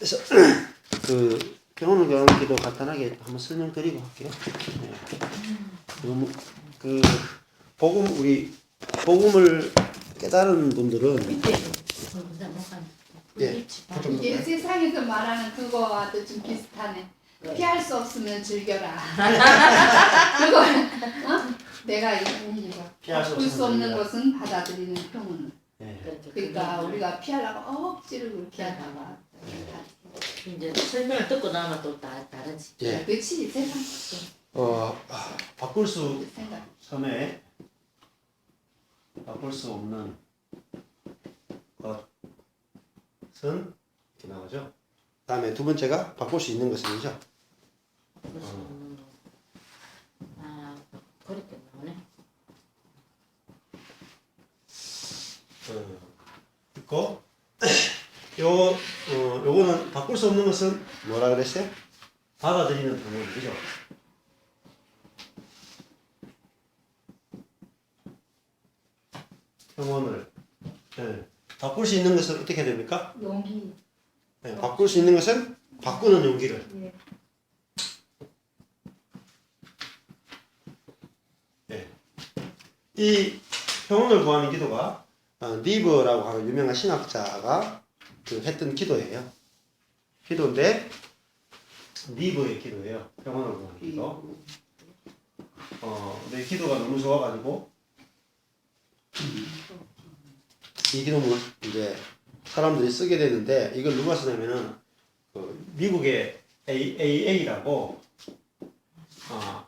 그래서 그 병원을 가는 기도 간단하게 한번 설명드리고 할게요. 네. 너무 그 우리 복음을 깨달은 분들은 예, 이게 세상에서 말하는 그거와도 좀 비슷하네. 피할 수 없으면 즐겨라. 그거 내가 피할 수 바꿀 수 없는 즐겨라. 것은 받아들이는 평온. 네. 그러니까 우리가 피하려고 억지로 그렇게 하다가 이제 설명을 듣고 나면 또 다르지. 예. 그치 세상 바꿀 수 생각. 섬에 바꿀 수 없는 것은 이렇게 나오죠. 다음에 두 번째가 바꿀 수 있는 것은이죠. 그렇게 나오네. 있고 요거는 바꿀 수 없는 것은 뭐라 그랬어요? 받아들이는 방법이죠. 평온을 바꿀 수 있는 것은 어떻게 됩니까? 용기. 바꿀 수 있는 것은 바꾸는 용기를. 예. 이 평온을 구하는 기도가 니버라고 하는 유명한 신학자가 했던 기도예요. 기도인데 니버의 기도예요. 평온을 구하는 기도. 근데 기도가 너무 좋아가지고 이 기도문을 이제 사람들이 쓰게 되는데 이걸 누가 쓰냐면은 미국의 AA라고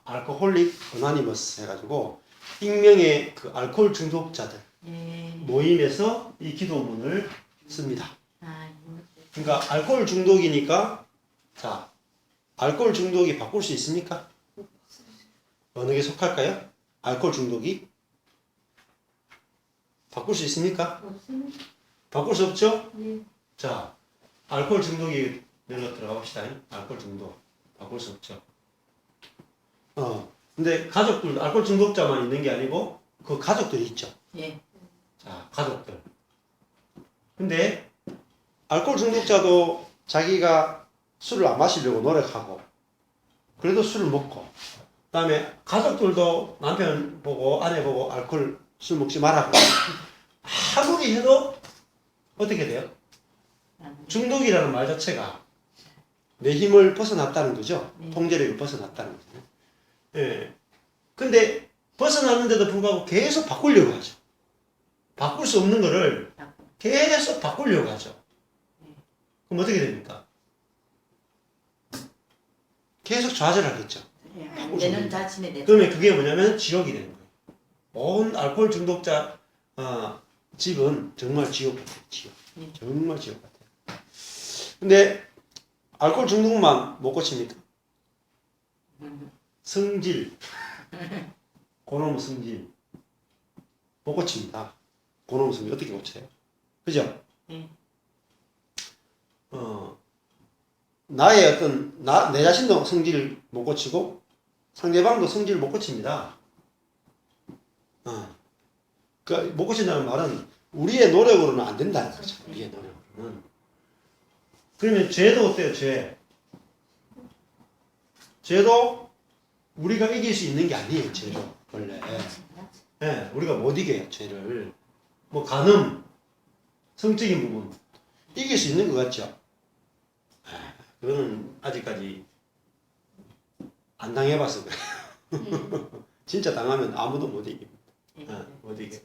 알코홀릭 어나니머스 해가지고 익명의 그 알코올 중독자들 모임에서 이 기도문을 씁니다. 그러니까 알코올 중독이니까 자 알코올 중독이 바꿀 수 있습니까? 어느 게 속할까요? 알코올 중독이 바꿀 수 있습니까? 바꿀 수 없죠? 자 알코올 중독이 내가 들어가 봅시다. 알코올 중독 바꿀 수 없죠. 근데 가족들 알코올 중독자만 있는 게 아니고 그 가족들이 있죠. 예. 자 가족들. 근데 알코올 중독자도 자기가 술을 안 마시려고 노력하고 그래도 술을 먹고 그다음에 가족들도 남편 보고 아내 보고 알코올 술 먹지 말라고 아무리 해도 어떻게 돼요? 중독이라는 말 자체가 내 힘을 벗어났다는 거죠. 통제력을 벗어났다는 거죠. 예. 근데 벗어났는데도 불구하고 계속 바꾸려고 하죠. 바꿀 수 없는 거를 계속 바꾸려고 하죠. 그럼 어떻게 됩니까? 계속 좌절하겠죠. 내는 자신에 대해. 그러면 그게 뭐냐면 지옥이 되는 거예요. 온 알코올 중독자 집은 정말 지옥 같아요. 지옥. 정말 지옥 같아요. 근데 알코올 중독만 못 고칩니까? 성질, 고놈 성질 못 고칩니다. 고놈 성질 어떻게 고쳐요? 그죠? 나의 어떤 내 자신도 성질을 못 고치고 상대방도 성질을 못 고칩니다. 그 못 고친다는 말은 우리의 노력으로는 안 된다는 거죠. 우리의 노력으로는. 그러면 죄도 어때요? 죄도 우리가 이길 수 있는 게 아니에요. 죄를 원래. 네, 우리가 못 이겨요. 죄를. 뭐 간음, 성적인 부분 이길 수 있는 것 같죠? 그거는 아직까지 안 당해봐서 그래요. 진짜 당하면 아무도 못 이깁니다. 못 이겨.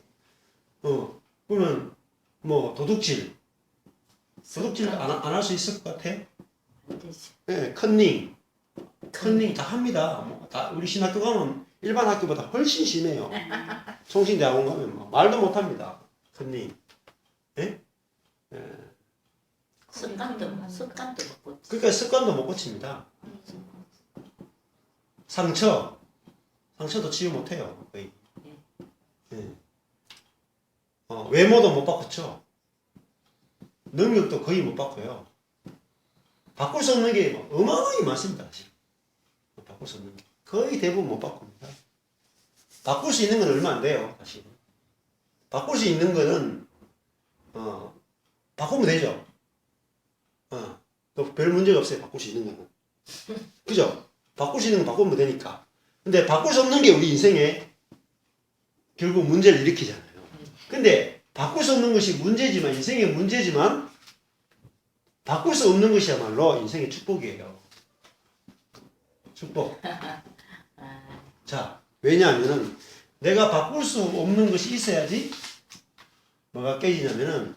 그러면 뭐 도둑질 안 할 수 있을 것 같아요? 네, 컨닝 다 합니다. 뭐 다 우리 신학교 가면 일반 학교보다 훨씬 심해요. 성신대학원 가면 뭐 말도 못 합니다. 컨닝. 예? 습관도 못 고치. 그러니까 습관도 못 고칩니다. 상처도 치유 못 해요. 거의. 예. 외모도 못 바꾸죠. 능력도 거의 못 바꿔요. 바꿀 수 없는 게 어마어마하게 많습니다. 사실. 바꿀 수 없는 게 거의 대부분 못 바꿉니다. 바꿀 수 있는 건 얼마 안 돼요. 사실. 바꿀 수 있는 거는 바꾸면 되죠. 또 별 문제가 없어요. 바꿀 수 있는 거는. 그죠? 바꿀 수 있는 건 바꾸면 되니까. 근데 바꿀 수 없는 게 우리 인생에 결국 문제를 일으키잖아요. 근데 바꿀 수 없는 것이 문제지만, 인생의 문제지만, 바꿀 수 없는 것이야말로 인생의 축복이에요. 축복. 자, 왜냐하면은 내가 바꿀 수 없는 것이 있어야지 뭐가 깨지냐면은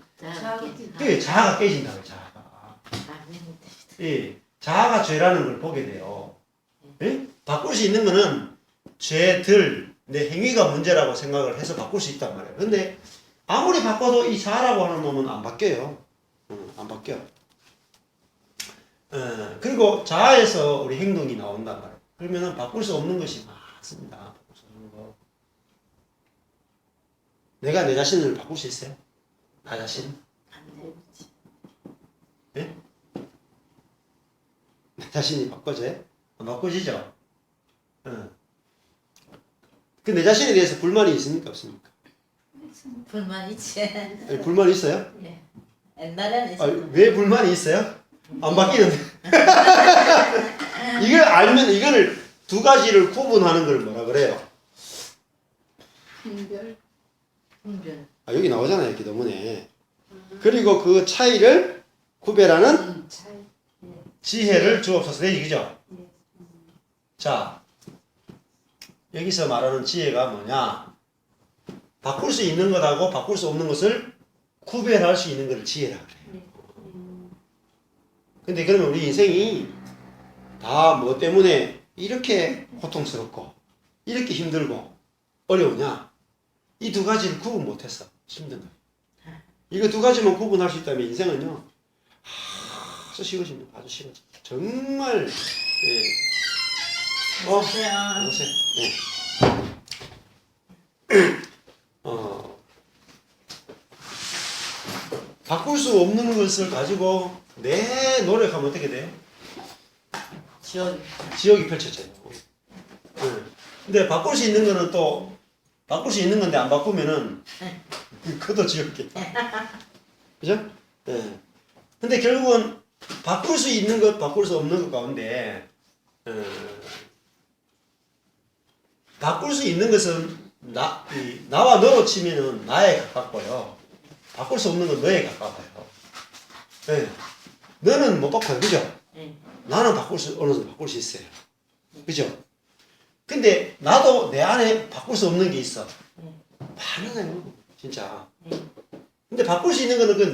그게 자아가 깨진다고요. 자아가. 예, 자아가 죄라는 걸 보게 돼요. 예? 바꿀 수 있는 거는 죄들, 내 행위가 문제라고 생각을 해서 바꿀 수 있단 말이에요. 근데 아무리 바꿔도 이 자아라고 하는 놈은 안 바뀌어요. 안 바뀌어. 그리고 자아에서 우리 행동이 나온단 말이에요. 그러면은 바꿀 수 없는 것이 많습니다. 바꿀 수 없는 거. 내가 내 자신을 바꿀 수 있어요? 나 자신? 예? 내 자신이 바꿔져요? 안 바꿔지죠? 그 내 자신에 대해서 불만이 있습니까? 없습니까? 불만 있지. 아니, 불만이 있어요? 예. 옛날에는 아, 있었는데. 왜 불만이 있어요? 안 바뀌는데. 이걸 알면, 이거를 두 가지를 구분하는 걸 뭐라 그래요? 분별. 분별. 아, 여기 나오잖아요, 기도문에. 그리고 그 차이를 구별하는 차이. 지혜를 주옵소서. 네, 그죠? 네. 자, 여기서 말하는 지혜가 뭐냐? 바꿀 수 있는 것하고 바꿀 수 없는 것을 구별할 수 있는 것을 지혜라 그래요. 근데 그러면 우리 인생이 다 뭐 때문에 이렇게 고통스럽고 이렇게 힘들고 어려우냐? 이 두 가지를 구분 못했어. 힘든 거예요. 이거 두 가지만 구분할 수 있다면 인생은요 아주 쉬워집니다. 아주 쉬워져. 정말 예. 안녕하세요. 안녕하세요. 네. 바꿀 수 없는 것을 가지고 내 노력하면 어떻게 돼요? 지옥이 펼쳐져요. 근데 바꿀 수 있는 거는 또 바꿀 수 있는 건데 안 바꾸면은 그것도 지옥이야. 그죠? 네. 근데 결국은 바꿀 수 있는 것, 바꿀 수 없는 것 가운데 바꿀 수 있는 것은 나와 너로 치면은 나에 가깝고요. 바꿀 수 없는 건 너에 가까워요. 네. 너는 못 바꿔요. 그죠? 나는 어느 정도 바꿀 수 있어요. 그죠? 근데 나도 내 안에 바꿀 수 없는 게 있어. 많아요. 진짜. 근데 바꿀 수 있는 거는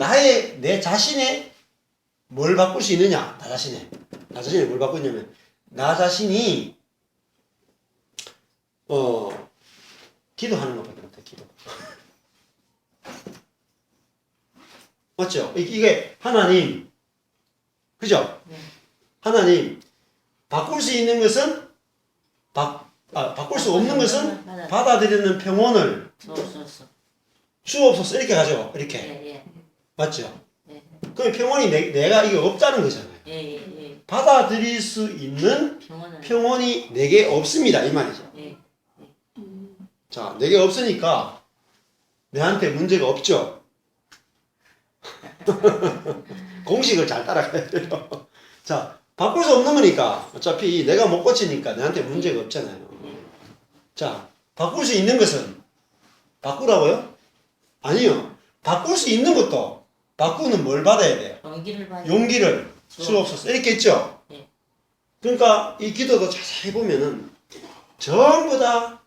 내 자신의 뭘 바꿀 수 있느냐? 나 자신의 뭘 바꾸냐면, 나 자신이, 기도하는 것밖에 못해, 기도. 맞죠? 이게 하나님, 그죠? 하나님, 바꿀 수 있는 것은, 바꿀 수 없는 것은 받아들이는 평온을 주옵소서. 이렇게 가죠. 이렇게. 예. 맞죠? 예. 그럼 평온이 내가 이게 없다는 거잖아요. 예. 받아들일 수 있는 평온이 내게 없습니다. 이 말이죠. 예. 자, 내게 없으니까 내한테 문제가 없죠. 공식을 잘 따라가야 돼요. 자, 바꿀 수 없는 거니까 어차피 내가 못 고치니까 내한테 문제가 없잖아요. 자, 바꿀 수 있는 것은 바꾸라고요? 아니요. 바꿀 수 있는 것도 바꾸는 뭘 받아야 돼요? 용기를 주옵소서. 이렇게 했죠? 예. 그러니까 이 기도도 자세히 보면은 전부 다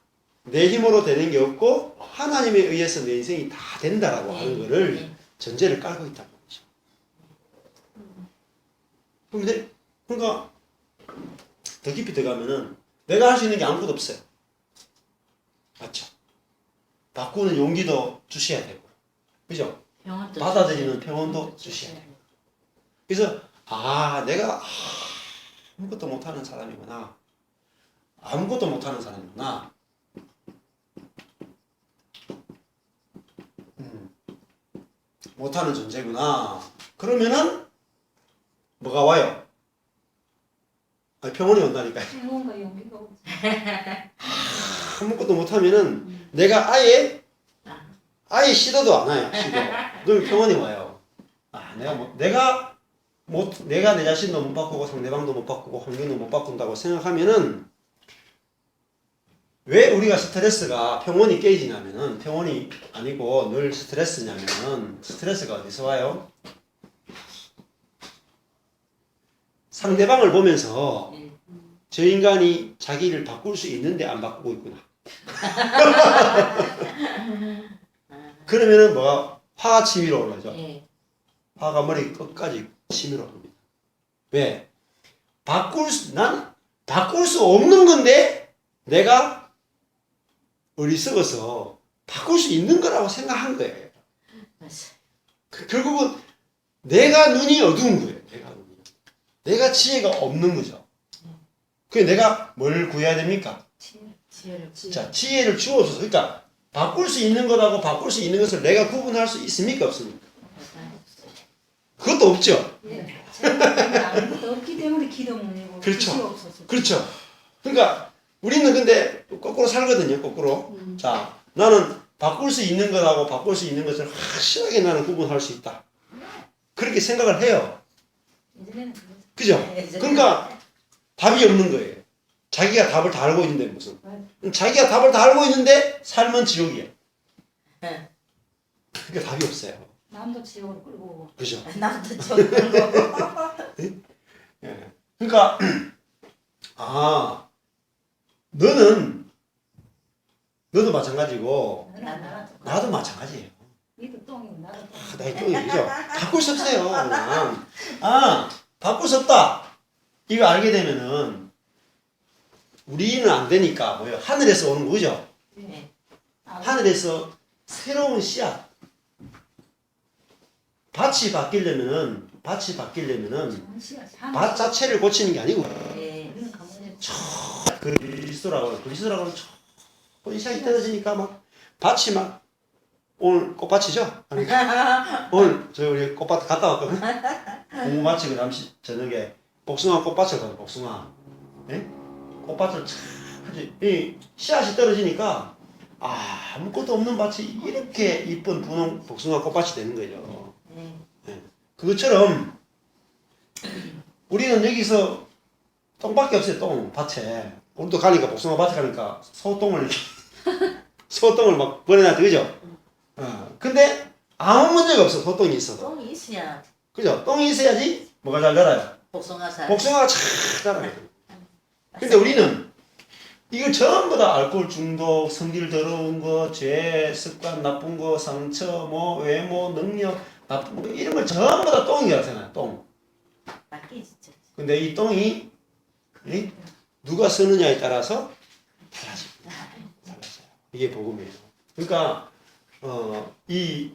내 힘으로 되는 게 없고 하나님에 의해서 내 인생이 다 된다라고 하는 거를 전제를 깔고 있다는 거죠. 그러니까 더 깊이 들어가면은 내가 할 수 있는 게 아무것도 없어요. 맞죠? 바꾸는 용기도 주셔야 되고, 그죠? 받아들이는 평온도 주셔야 되고. 그래서 내가 아무것도 못하는 사람이구나. 아무것도 못하는 사람이구나. 못하는 존재구나. 그러면은 뭐가 와요? 평온이 온다니까요. 평온과 용기가 오죠. 아무것도 못하면은 내가 아예 시도도 안 해요. 시도. 그럼 평온이 와요. 내가 내가 내 자신도 못 바꾸고 상대방도 못 바꾸고 환경도 못 바꾼다고 생각하면은 왜 우리가 스트레스가 평온이 깨지냐면은 평온이 아니고 늘 스트레스냐면은 스트레스가 어디서 와요? 상대방을 보면서 예. 저 인간이 자기를 바꿀 수 있는데 안 바꾸고 있구나. 그러면은 뭐가 화가 치밀어 오르죠. 예. 화가 머리 끝까지 치밀어 오릅니다. 왜? 난 바꿀 수 없는 건데 내가 어리석어서 바꿀 수 있는 거라고 생각한 거예요. 맞아요. 결국은 내가 눈이 어두운 거예요. 내가 지혜가 없는 거죠. 그래서 내가 뭘 구해야 됩니까? 지혜를 자, 지혜를 주어줘서 그러니까 바꿀 수 있는 것하고 바꿀 수 있는 것을 내가 구분할 수 있습니까? 없습니까? 그것도 없죠. 네. 제가 아무것도 없기 때문에 기도 못 해고 그렇죠. 뜻이 없어서. 그렇죠. 그러니까 우리는 근데 거꾸로 살거든요. 거꾸로. 자, 나는 바꿀 수 있는 것하고 바꿀 수 있는 것을 확실하게 나는 구분할 수 있다. 그렇게 생각을 해요. 예전에는 그죠? 그러니까 답이 없는 거예요. 자기가 답을 다 알고 있는데 무슨. 자기가 답을 다 알고 있는데 삶은 지옥이에요. 네. 그러니까 답이 없어요. 남도 지옥으로 끌고 오고. 그죠? 나도 좀 그러고. 예. 그러니까 너도 마찬가지고 나도 마찬가지예요. 니도 똥이고 나도 똥. 나의 똥이죠. 바꿀 수 없어요. 그냥. 바꿀 수 없다. 이거 알게 되면은 우리는 안 되니까 뭐예요? 하늘에서 오는 거죠. 네. 하늘에서 새로운 씨앗. 밭이 바뀌려면은 밭 자체를 고치는 게 아니고 예. 그리스도라고는 천천히 씨앗이 떨어지니까 막 밭이 막 오늘 꽃밭이죠? 오늘 저희 우리 꽃밭 갔다 왔거든. 공부 마치고 잠시 저녁에 복숭아 꽃밭을 가서 복숭아 꽃밭을 이 씨앗이 떨어지니까 아무것도 없는 밭이 이렇게 이쁜 분홍 복숭아 꽃밭이 되는 거죠. 그것처럼 우리는 여기서 똥밖에 없어요. 똥 밭에. 우리도 가니까 복숭아 밭에 가니까 소똥을 막 버려놨죠. 그죠? 근데 아무 문제가 없어. 소똥이 있어도. 똥이 있어야 그죠? 똥이 있어야지 뭐가 잘 자라요? 복숭아 살. 복숭아가 잘 자라요. 근데 우리는 이걸 전부 다 알코올 중독, 성질 더러운 거, 죄, 습관, 나쁜 거, 상처, 뭐 외모, 능력, 나쁜 거 이런 걸 전부 다 똥이라고 생각해요. 똥. 맞긴 진짜. 근데 이 똥이 누가 쓰느냐에 따라서 달라져요. 이게 복음이에요. 그러니까 이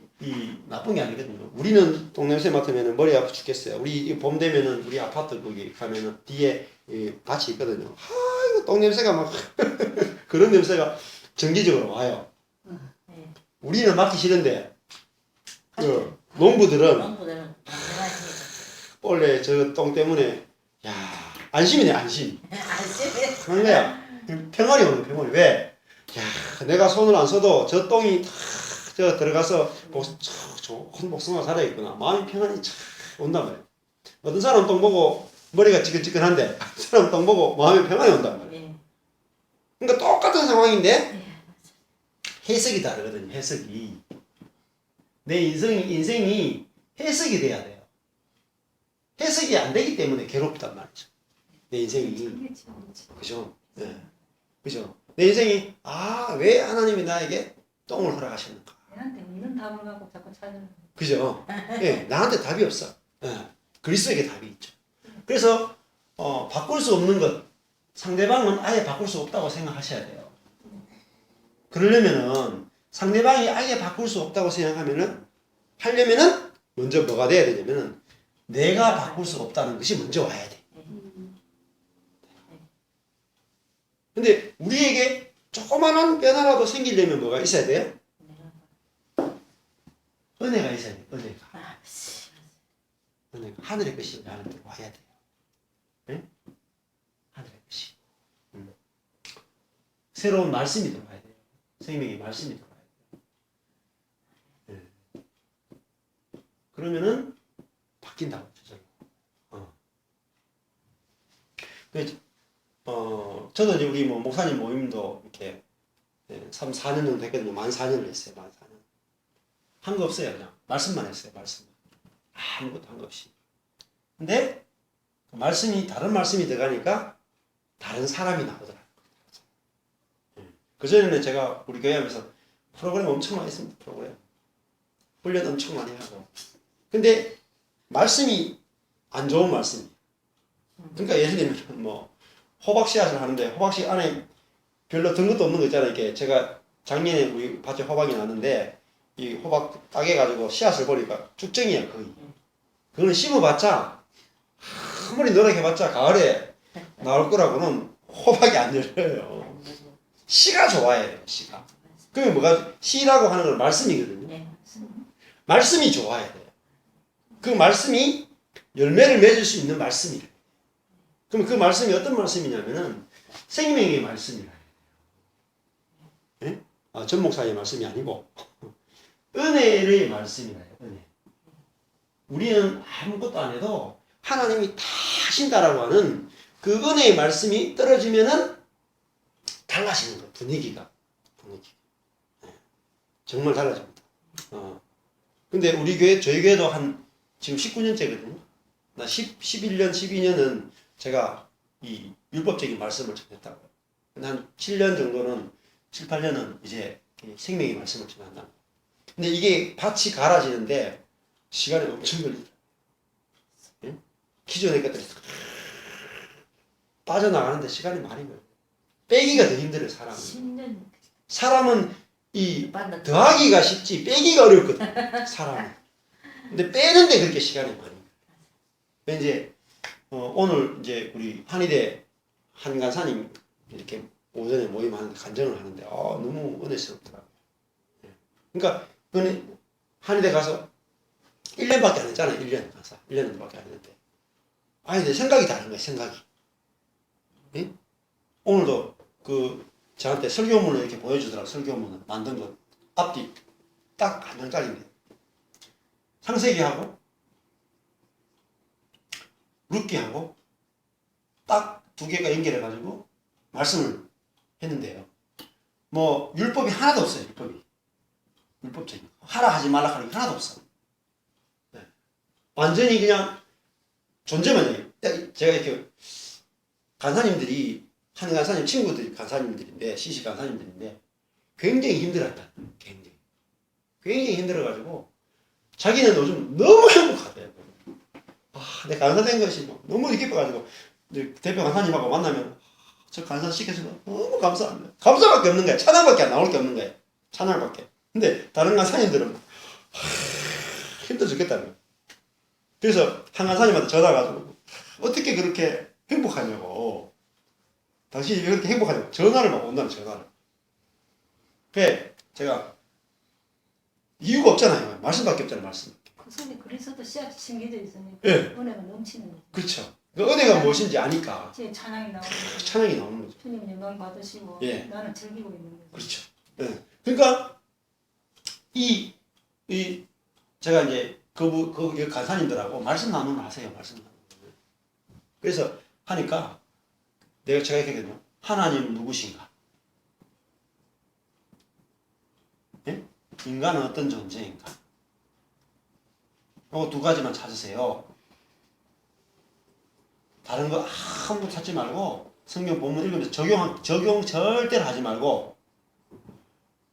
나쁜 게 아니거든요. 우리는 똥냄새 맡으면 머리 아파 죽겠어요. 우리 봄 되면은 우리 아파트 거기 가면은 뒤에 밭이 있거든요. 이거 똥냄새가 막 그런 냄새가 정기적으로 와요. 우리는 맡기 싫은데 농부들은 농부들은 안전하십니다. 원래 저 똥 때문에 안심이네 안심. 안심해. 그런 거야. 평안이 오는 평안이. 왜? 내가 손을 안 써도 저 똥이 저 들어가서 좋은 복숭아가 살아있구나. 마음이 평안이 참 온단 말이야. 어떤 사람 똥 보고 머리가 지끈지끈한데 어떤 사람 똥 보고 마음이 평안이 온단 말이야. 그러니까 똑같은 상황인데 해석이 다르거든요. 해석이. 내 인생이 해석이 돼야 돼요. 해석이 안 되기 때문에 괴롭단 말이죠. 내 인생이. 그죠? 네. 그죠? 내 인생이 왜 하나님이 나에게 똥을 허락하셨는가? 얘한테 이런 답을 갖고 자꾸 찾는. 그죠? 예, 나한테 답이 없어. 그리스도에게 답이 있죠. 그래서 바꿀 수 없는 것, 상대방은 아예 바꿀 수 없다고 생각하셔야 돼요. 그러려면은 상대방이 아예 바꿀 수 없다고 생각하면은 하려면은 먼저 뭐가 돼야 되냐면은 내가 바꿀 수 없다는 것이 먼저 와야 돼. 근데 우리에게 조그마한 변화라도 생기려면 뭐가 있어야 돼요? 은혜가 있어야 돼요. 은혜가. 하늘의 것이 나한테 와야 돼요. 네? 하늘의 것이. 새로운 말씀이 들어와야 돼요. 생명의 말씀이 들어와야 돼요. 네. 그러면은 바뀐다고 저절로. 저도 이제 우리 뭐 목사님 모임도 이렇게 3, 4년 정도 됐거든요. 만 4년을 했어요. 만 4년. 한 거 없어요. 그냥 말씀만 했어요. 말씀. 아무것도 한 거 없이. 근데 그 말씀이 다른 말씀이 들어가니까 다른 사람이 나오더라고요. 그전에는 제가 우리 교회 하면서 프로그램 엄청 많이 했습니다. 프로그램. 훈련 엄청 많이 하고. 근데 말씀이 안 좋은 말씀이에요. 그러니까 예를 들면 뭐 호박 씨앗을 하는데 호박 씨 안에 별로 든 것도 없는 거 있잖아요. 이렇게 제가 작년에 우리 밭에 호박이 났는데 이 호박 따개 가지고 씨앗을 보니까 쭉정이야 거의. 그거는 심어봤자 아무리 노력해봤자 가을에 나올 거라고는 호박이 안 열려요. 씨가 좋아야 돼요. 씨가. 그러면 뭐가 씨라고 하는 건 말씀이거든요. 네. 말씀이 좋아야 돼요. 그 말씀이 열매를 맺을 수 있는 말씀이래요. 그럼 그 말씀이 어떤 말씀이냐면은 생명의 말씀이라. 예? 전 목사의 말씀이 아니고 은혜의 말씀이라요. 은혜. 우리는 아무것도 안 해도 하나님이 다 하신다라고 하는 그 은혜의 말씀이 떨어지면은 달라지는 거예요. 분위기가. 예. 정말 달라집니다. 근데 우리 교회, 저희 교회도 지금 19년째거든요. 나 11년, 12년은 제가 이 율법적인 말씀을 전했다고요. 한 7년 정도는, 7, 8년은 이제 생명의 말씀을 전한다. 근데 이게 밭이 갈아지는데 시간이 엄청 걸리더라고요. 예? 기존의 것들이 빠져나가는데 시간이 많이 걸려요. 빼기가 더 힘들어요, 사람은. 10년 사람은 이 만났 더하기가 쉽지 빼기가 어렵거든, 사람은. 근데 빼는데 그렇게 시간이 많이 걸려요. 이제 오늘 이제 우리 한의대 한간사님 이렇게 오전에 모임하는데 간증을 하는데 너무 은혜스럽더라고요. 그러니까 한의대 가서 1년밖에 안 했잖아요. 1년 가서 1년밖에 안 했는데 아니 내 생각이 다른 거예요. 생각이. 예? 오늘도 저한테 설교문을 이렇게 보여주더라고요. 설교문을 만든 거 앞뒤 딱 한 장짜리인데 창세기하고 룻기하고 딱 두 개가 연결해가지고 말씀을 했는데요. 뭐 율법이 하나도 없어요. 율법적인 하라 하지 말라 하는 게 하나도 없어. 네. 완전히 그냥 존재만 해요. 제가 이렇게 간사님들이 한 간사님 친구들이 간사님들인데 시식 간사님들인데 굉장히 힘들었다. 굉장히 힘들어가지고 자기는 요즘 너무 행복하대요. 내 간사된 것이 뭐 너무 기뻐가지고 대표 간사님하고 만나면 저 간사 시켜서 너무 감사합니다. 감사밖에 없는 거야. 찬양밖에 안 나올 게 없는 거야. 찬양밖에. 근데 다른 간사님들은 힘들어 죽겠다는 거야. 그래서 한 간사님한테 전화가지고 어떻게 그렇게 행복하냐고. 당신이 왜 그렇게 행복하냐고. 전화를 막 온다는 전화를. 그래 제가 이유가 없잖아요. 말씀밖에 없잖아요. 말씀. 그 속에 그리스도 씨앗이 심겨져 있으니까 예. 은혜가 넘치는 거죠. 그렇죠. 그 은혜가 무엇인지 아니까 제 찬양이 나오는 거죠. 찬양이 나오는 거죠. 주님 영광 받으시고 예. 나는 즐기고 있는 거죠. 그렇죠. 예. 그러니까 제가 이제 그 간사님들하고 말씀 나누면 하세요. 말씀 나누면. 그래서 하니까 제가 이렇게 했거든요. 하나님은 누구신가? 예? 인간은 어떤 존재인가? 요거 두 가지만 찾으세요. 다른 거 아무것도 찾지 말고 성경 본문 읽으면서 적용 절대로 하지 말고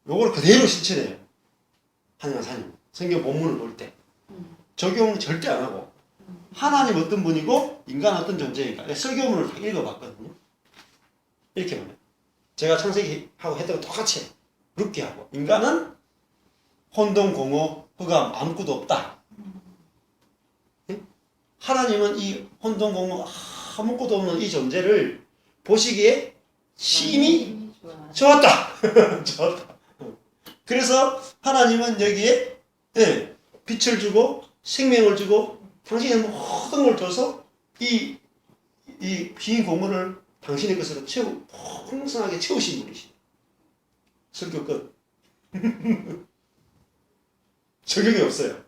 요걸 그대로 실천해요. 한강사님 성경 본문을 볼 때 적용 절대 안 하고 하나님 어떤 분이고 인간 어떤 존재인가 설교문을 다 읽어봤거든요. 이렇게 말해요. 제가 창세기하고 했던 거 똑같이 해요. 룻기하고 인간은 혼돈공허 흑암 아무것도 없다. 하나님은 이 혼돈공허 아무것도 없는 이 존재를 보시기에 심히 좋았다. 좋았다. 그래서 하나님은 여기에 빛을 주고 생명을 주고 당신의 모든 걸 줘서 이 빈 공간을 당신의 것으로 풍성하게 채우신 분이시다. 설교 끝. 적용이 없어요.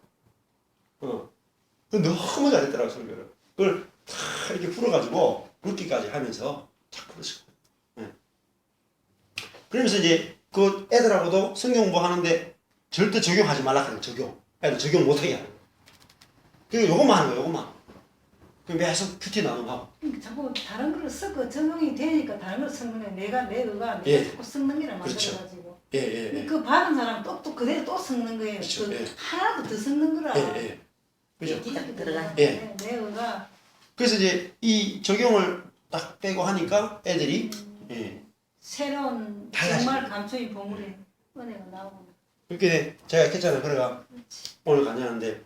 너무 잘했더라고 설교를. 그걸 다 이렇게 풀어가지고 굵기까지 하면서 자꾸 그러시고. 예. 그러면서 이제 그 애들하고도 성경 공부하는데 절대 적용하지 말라 그래요. 애들 적용 못하게 하는 거예요. 그러니까 요것만 하는 거예요. 요것만. 그럼 계속 큐티 나눔하고. 그러니까 자꾸 다른 거를 쓰고 적용이 되니까 다른 걸 쓰는 거네. 내가 예. 자꾸 섞는 게라 그렇죠. 만들어가지고. 예. 그 받은 사람 또 그대로 또 섞는 거예요. 그렇죠. 그 예. 하나도 더 섞는 거라. 예. 그죠? 딱 들어가. 예. 내 의가 그래서 이제 이 적용을 딱 빼고 하니까 애들이 예. 새로운 달라지네. 정말 감춰진 보물이 은혜가 나오고. 그렇게 제가 했잖아요. 그래가 오늘 강의하는데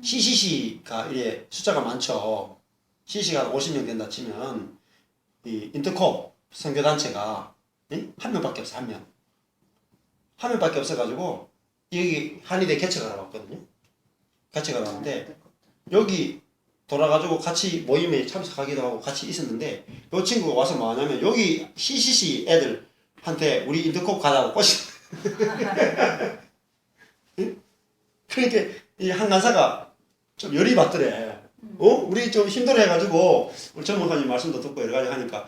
CCC가 이래 숫자가 많죠. CCC가 50명 된다 치면 이 인터콥 선교단체가 한 명밖에 없어. 한 명밖에 없어가지고 여기 한의대 개척을 하러 왔거든요. 개척을 하러 왔는데 여기 돌아가지고 같이 모임에 참석하기도 하고 같이 있었는데 이 친구가 와서 뭐 하냐면 여기 CCC 애들한테 우리 인터콥 가자고 꼬시 그러니까 이 한 간사가 좀 열이 받더래. 우리 좀 힘들어해가지고 우리 전문가님 말씀도 듣고 여러 가지 하니까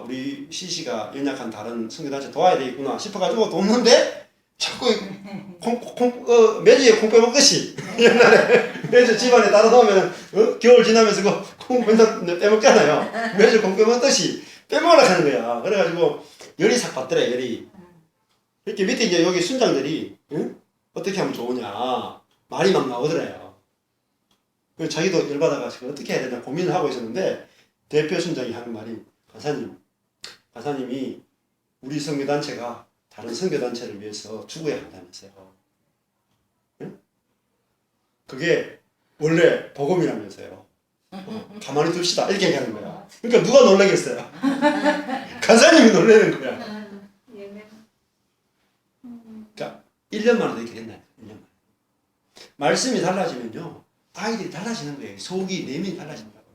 우리 CC가 연약한 다른 선교단체 도와야 되겠구나 싶어가지고 돕는데 자꾸 매주에 콩 빼먹듯이 옛날에 매주 집안에 따라 놓으면 겨울 지나면서 콩 맨날 빼먹잖아요. 매주 콩 빼먹듯이 빼먹으려고 하는 거야. 그래가지고 열이 싹 받더래. 열이. 이렇게 밑에 이제 여기 순장들이 어떻게 하면 좋으냐 말이 막 나오더래요. 그래서 자기도 열받아가지고 어떻게 해야 되나 고민을 하고 있었는데 대표 순장이 하는 말이 간사님이 우리 선교단체가 다른 선교단체를 위해서 죽어야 한다면서요. 응? 그게 원래 복음이라면서요. 가만히 둡시다 이렇게 얘기하는 거야. 그러니까 누가 놀라겠어요. 간사님이 놀라는 거야. 그러니까 1년 만에 이렇게 된다. 1년 만에. 말씀이 달라지면요. 아이들이 달라지는 거예요. 속이, 내면이 달라지는 거예요.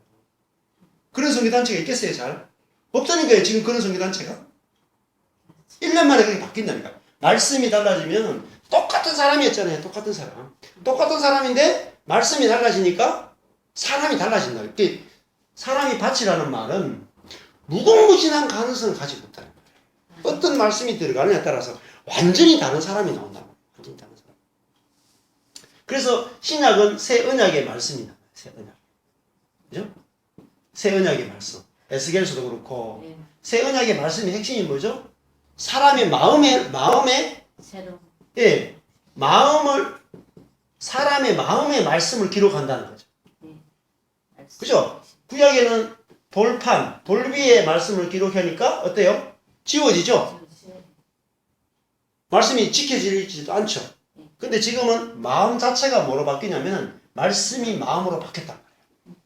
그런 선교단체가 있겠어요, 잘? 없다니까요, 지금 그런 선교단체가. 1년 만에 그게 바뀐다니까. 말씀이 달라지면 똑같은 사람이었잖아요, 똑같은 사람. 똑같은 사람인데 말씀이 달라지니까 사람이 달라진다. 그러니까 사람이 밭이라는 말은 무궁무진한 가능성을 가지고 있다는 거예요. 어떤 말씀이 들어가느냐에 따라서 완전히 다른 사람이 나온다는 거예요. 완전히 다른 사람. 그래서 신약은 새 언약의 말씀이다. 새 언약. 그죠? 새 언약의 말씀. 에스겔서도 그렇고 네. 새 언약의 말씀의 핵심이 뭐죠? 사람의 마음에 새로. 예. 사람의 마음의 말씀을 기록한다는 거죠. 그죠? 구약에는 돌판, 돌 위에 말씀을 기록하니까 어때요? 지워지죠? 말씀이 지켜지지도 않죠. 근데 지금은 마음 자체가 뭐로 바뀌냐면 말씀이 마음으로 바뀌었단 말이에요.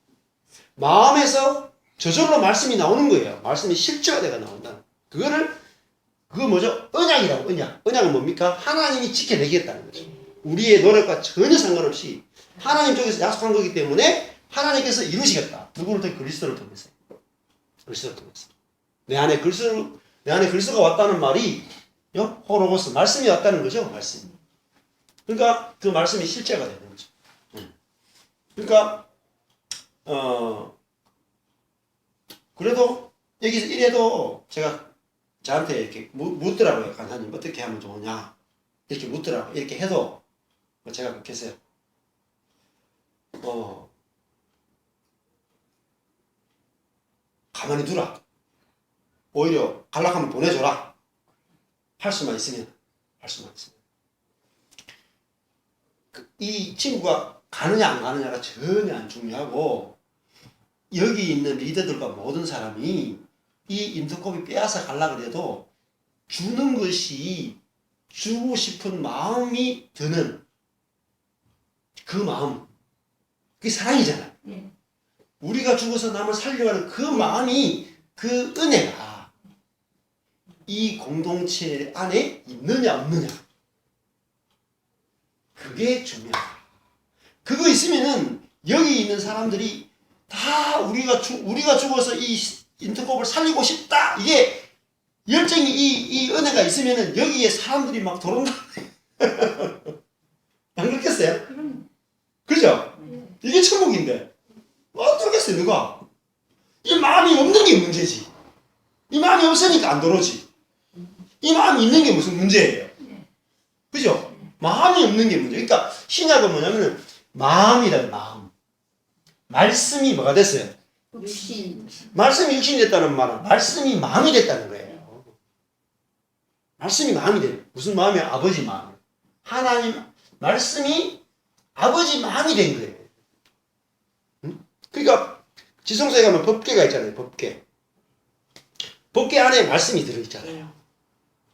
마음에서 저절로 말씀이 나오는 거예요. 말씀이 실제화되가 나온다. 그거 뭐죠? 언약이라고, 언약. 언약은 뭡니까? 하나님이 지켜내겠다는 거죠. 우리의 노력과 전혀 상관없이 하나님 쪽에서 약속한 거기 때문에 하나님께서 이루시겠다. 누구를 통해? 그리스도를 통해서. 그리스도를 통해서. 내 안에 그리스도가 왔다는 말이 호로고스, 말씀이 왔다는 거죠. 말씀이. 그러니까 그 말씀이 실제가 되는 거죠. 그러니까 그래도 여기서 이래도 제가 저한테 이렇게 묻더라고요. 간사님 어떻게 하면 좋으냐 이렇게 묻더라고요. 이렇게 해도 제가 그렇게 했어요. 가만히 두라. 오히려 갈락하면 보내줘라. 할 수만 있으면. 이 친구가 가느냐 안 가느냐가 전혀 안 중요하고 여기 있는 리더들과 모든 사람이 이 인터콥이 빼앗아 가려고 해도 주는 것이 주고 싶은 마음이 드는 그 마음. 그게 사랑이잖아요. 우리가 죽어서 남을 살려가는 그 마음이 그 은혜가 이 공동체 안에 있느냐 없느냐. 그게 중요하다. 그거 있으면은 여기 있는 사람들이 다 우리가 죽어서 이 인터콥을 살리고 싶다. 이게 열정이 이 은혜가 있으면은 여기에 사람들이 막 들어온다. 안 그렇겠어요? 그죠? 이게 천국인데 어쩌겠어요 누가? 이 마음이 없는 게 문제지. 이 마음이 없으니까 안 들어오지. 이 마음이 있는 게 무슨 문제예요? 그죠? 마음이 없는 게 문제. 그러니까 신약은 뭐냐면 마음이다, 마음. 말씀이 뭐가 됐어요? 육신. 말씀이 육신이 됐다는 말은 말씀이 마음이 됐다는 거예요. 말씀이 마음이 돼. 무슨 마음이야? 아버지 마음. 하나님 말씀이 아버지 마음이 된 거예요. 응? 그러니까 지성소에 가면 법궤가 있잖아요. 법궤. 법궤 안에 말씀이 들어있잖아요.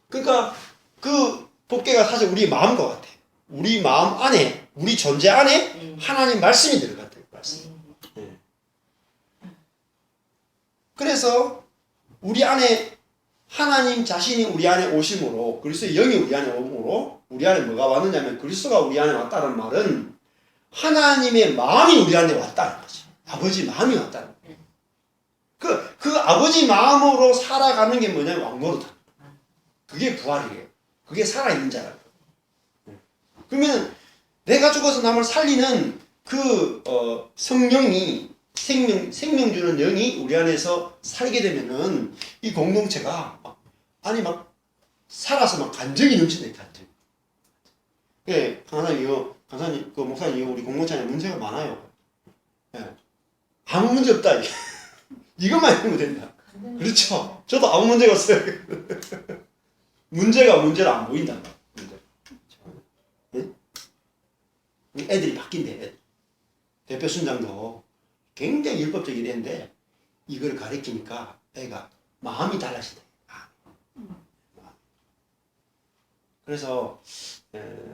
그러니까 그 법궤가 사실 우리 마음과 같아. 우리 마음 안에, 우리 존재 안에 하나님 말씀이 들어갔대요. 말씀. 그래서 우리 안에 하나님 자신이 우리 안에 오심으로 그리스도의 영이 우리 안에 오므로 우리 안에 뭐가 왔느냐면 그리스도가 우리 안에 왔다는 말은 하나님의 마음이 우리 안에 왔다는 거죠. 아버지 마음이 왔다는 거예요. 그 아버지 마음으로 살아가는 게 뭐냐면 왕노릇다. 그게 부활이에요. 그게 살아있는 자라는 거예요. 그러면 내가 죽어서 남을 살리는 그 성령이 생명 주는 영이 우리 안에서 살게 되면은 이 공동체가 막 살아서 막 간증이 넘치네, 간증. 예, 강사님, 그 목사님, 우리 공동체 안에 문제가 많아요. 예, 아무 문제 없다, 이게. 이것만 해보면 된다. 그렇죠. 저도 아무 문제가 없어요. 문제로 안 보인다. 예? 애들이 바뀐대, 애들. 대표 순장도 굉장히 율법적인 애인데 이걸 가르치니까 애가 마음이 달라진다. 그래서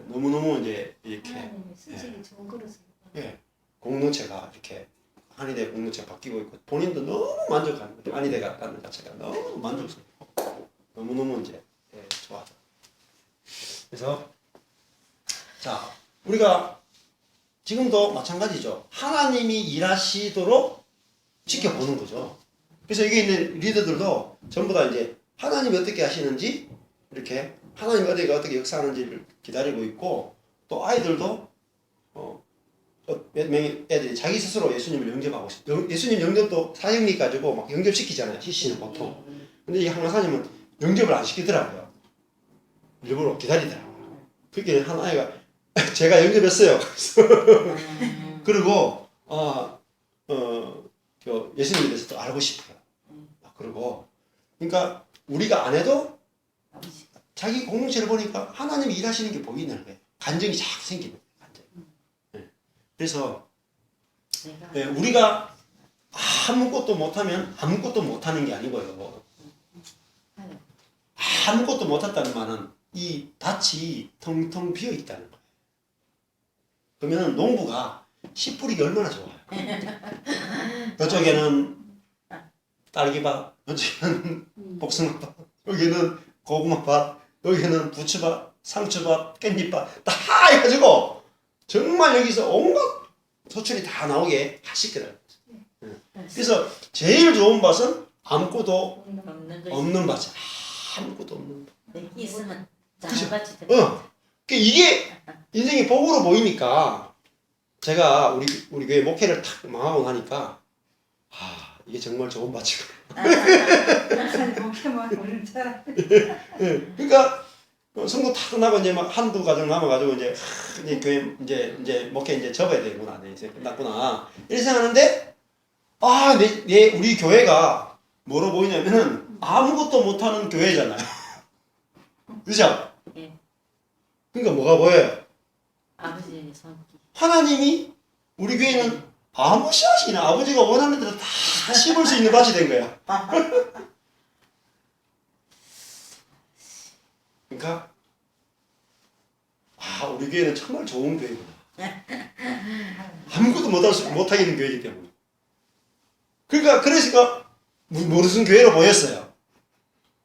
너무너무 이제 이렇게 솔직히 좋은 그릇을. 예, 공동체가 이렇게 한의대 공동체가 바뀌고 있고 본인도 너무 만족하는 거예요. 한의대가 가는 자체가 너무 만족스럽고 너무너무 이제 좋아하죠. 그래서 자 우리가 지금도 마찬가지죠. 하나님이 일하시도록 지켜보는 거죠. 그래서 여기 있는 리더들도 전부 다 이제 하나님이 어떻게 하시는지 이렇게 하나님이 어떻게 역사하는지를 기다리고 있고 또 아이들도 몇 명의 애들이 자기 스스로 예수님을 영접하고 싶어요. 예수님 영접도 사형리 가지고 막 영접시키잖아요. 시시는 보통. 근데 이 한마사님은 영접을 안 시키더라고요. 일부러 기다리더라고요. 그렇게 한 아이가 제가 영접했어요. 그리고 예수님에 대해서 또 알고 싶어요. 그리고 그러니까 우리가 안 해도 자기 공동체를 보니까 하나님이 일하시는 게 보이는 거예요. 간증이 자꾸 생기는 거예요. 간증. 그래서 우리가 아무것도 못하면 아무것도 못하는 게 아니고요. 아무것도 못했다는 말은 이 밭이 텅텅 비어 있다는 거예요. 그러면 농부가 씨 뿌리기 얼마나 좋아요. 이쪽에는 딸기밭, 이쪽에는 복숭아밭, 여기는 고구마밭, 여기는 부추밭, 상추밭, 깻잎밭 다 해가지고 정말 여기서 온갖 소출이 다 나오게 하시더라고요. 그래서 제일 좋은 밭은 아무것도 없는 밭이야. 아무것도 없는 밭. 있으면 그죠? 장같이 이게 인생이 복으로 보이니까 제가 우리 교회 목회를 탁 망하고 나니까 이게 정말 좋은 밭이구나. 그러니까 성도 탁 끝나고 이제 막 한두 가정 남아가지고 이제 교회 이제 목회 이제 접어야 되구나. 이제 끝났구나. 이렇게 생각하는데 우리 교회가 뭐로 보이냐면은 아무것도 못하는 교회잖아요. 그죠? 그러니까 뭐가 보여요? 아버지의 손길. 하나님이 우리 교회는 아무 씨앗이나 아버지가 원하는 대로 다 심을 수 있는 밭이 된 거야. 그러니까 우리 교회는 정말 좋은 교회구나. 아무것도 못하겠는 교회이기 때문에. 그러니까 무슨 교회로 보였어요?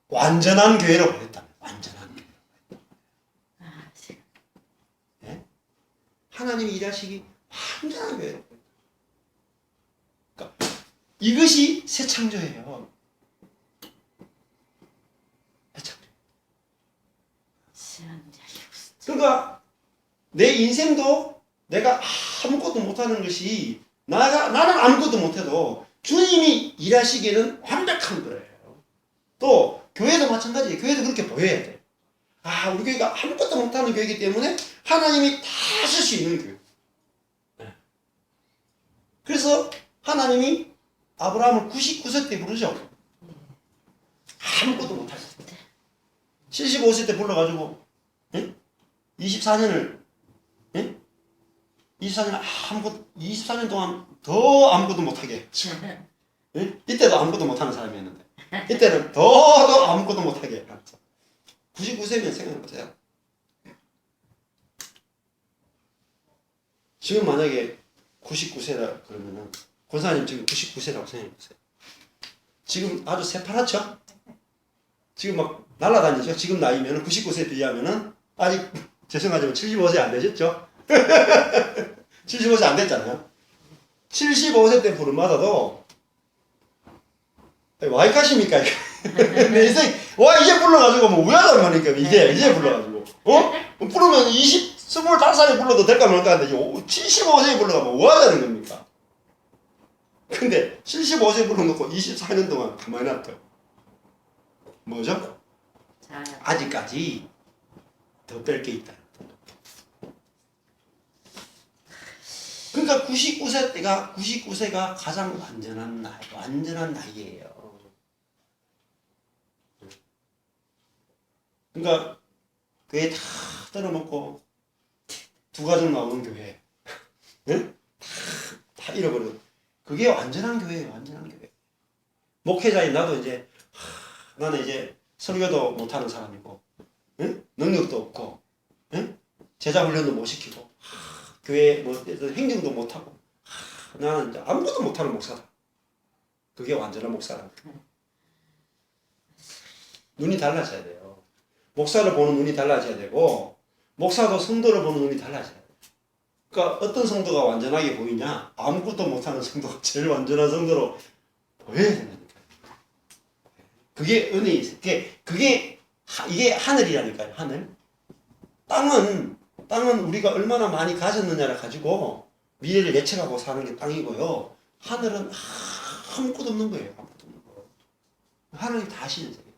완전한 교회로 보였다. 완전한 교회. 네? 하나님이 일하시기 완전한 교회로 보였다. 그러니까 이것이 새 창조예요. 새 창조. 그러니까 내 인생도 내가 아무것도 못하는 것이 나는 아무것도 못해도 주님이 일하시기에는 완벽한 거예요. 또 교회도 마찬가지예요. 교회도 그렇게 보여야 돼. 아, 우리 교회가 아무것도 못하는 교회이기 때문에 하나님이 다 하실 수 있는 교회. 네. 그래서 하나님이 아브라함을 99세 때 부르죠. 아무것도 못하셨을 때. 75세 때 불러가지고 24년을 24년 24년 동안 더 아무것도 못하게. 이때도 아무것도 못하는 사람이었는데 이때는 더 아무것도 못하게. 99세면 생각해보세요. 지금 만약에 99세라 그러면은 권사님 지금 99세라고 생각해보세요. 지금 아주 새파랗죠? 지금 막 날아다니죠? 지금 나이면은 99세 비하면은 아직 죄송하지만 75세 안 되셨죠? 75세 안 됐잖아요. 75세 때 부름받아도 와이 가십니까? 내 인생 와 이제 불러가지고 뭐 우야단 말이니까 이제 불러가지고 부르면 25살에 불러도 될까 말까 하는데 75세에 불러가면 뭐 하자는 겁니까? 근데 75세 불러놓고 24년 동안 가만히 놨다. 뭐죠? 아직까지 더 뺄 게 있다. 그러니까 99세가 가장 완전한 나이예요. 그러니까 교회 다 떨어먹고 두 가정 나오는 교회, 응? 다 잃어버려. 그게 완전한 교회예요. 완전한 교회. 목회자인 나도 이제 나는 이제 설교도 못하는 사람이고, 응? 능력도 없고, 응? 제자 훈련도 못 시키고, 교회 뭐 행정도 못하고, 나는 이제 아무것도 못하는 목사다. 그게 완전한 목사라는 거예요. 눈이 달라져야 돼요. 목사를 보는 눈이 달라져야 되고, 목사도 성도를 보는 눈이 달라져야 돼요. 그러니까 어떤 성도가 완전하게 보이냐? 아무것도 못하는 성도가 제일 완전한 성도로 보여야 된다니까요. 그게 은혜이 있어요. 이게 하늘이라니까요. 하늘. 땅은 우리가 얼마나 많이 가졌느냐를 가지고 미래를 예측하고 사는 게 땅이고요. 하늘은 아무것도 없는 거예요. 아무것도 없는 거. 하나님 다 하시는 세계.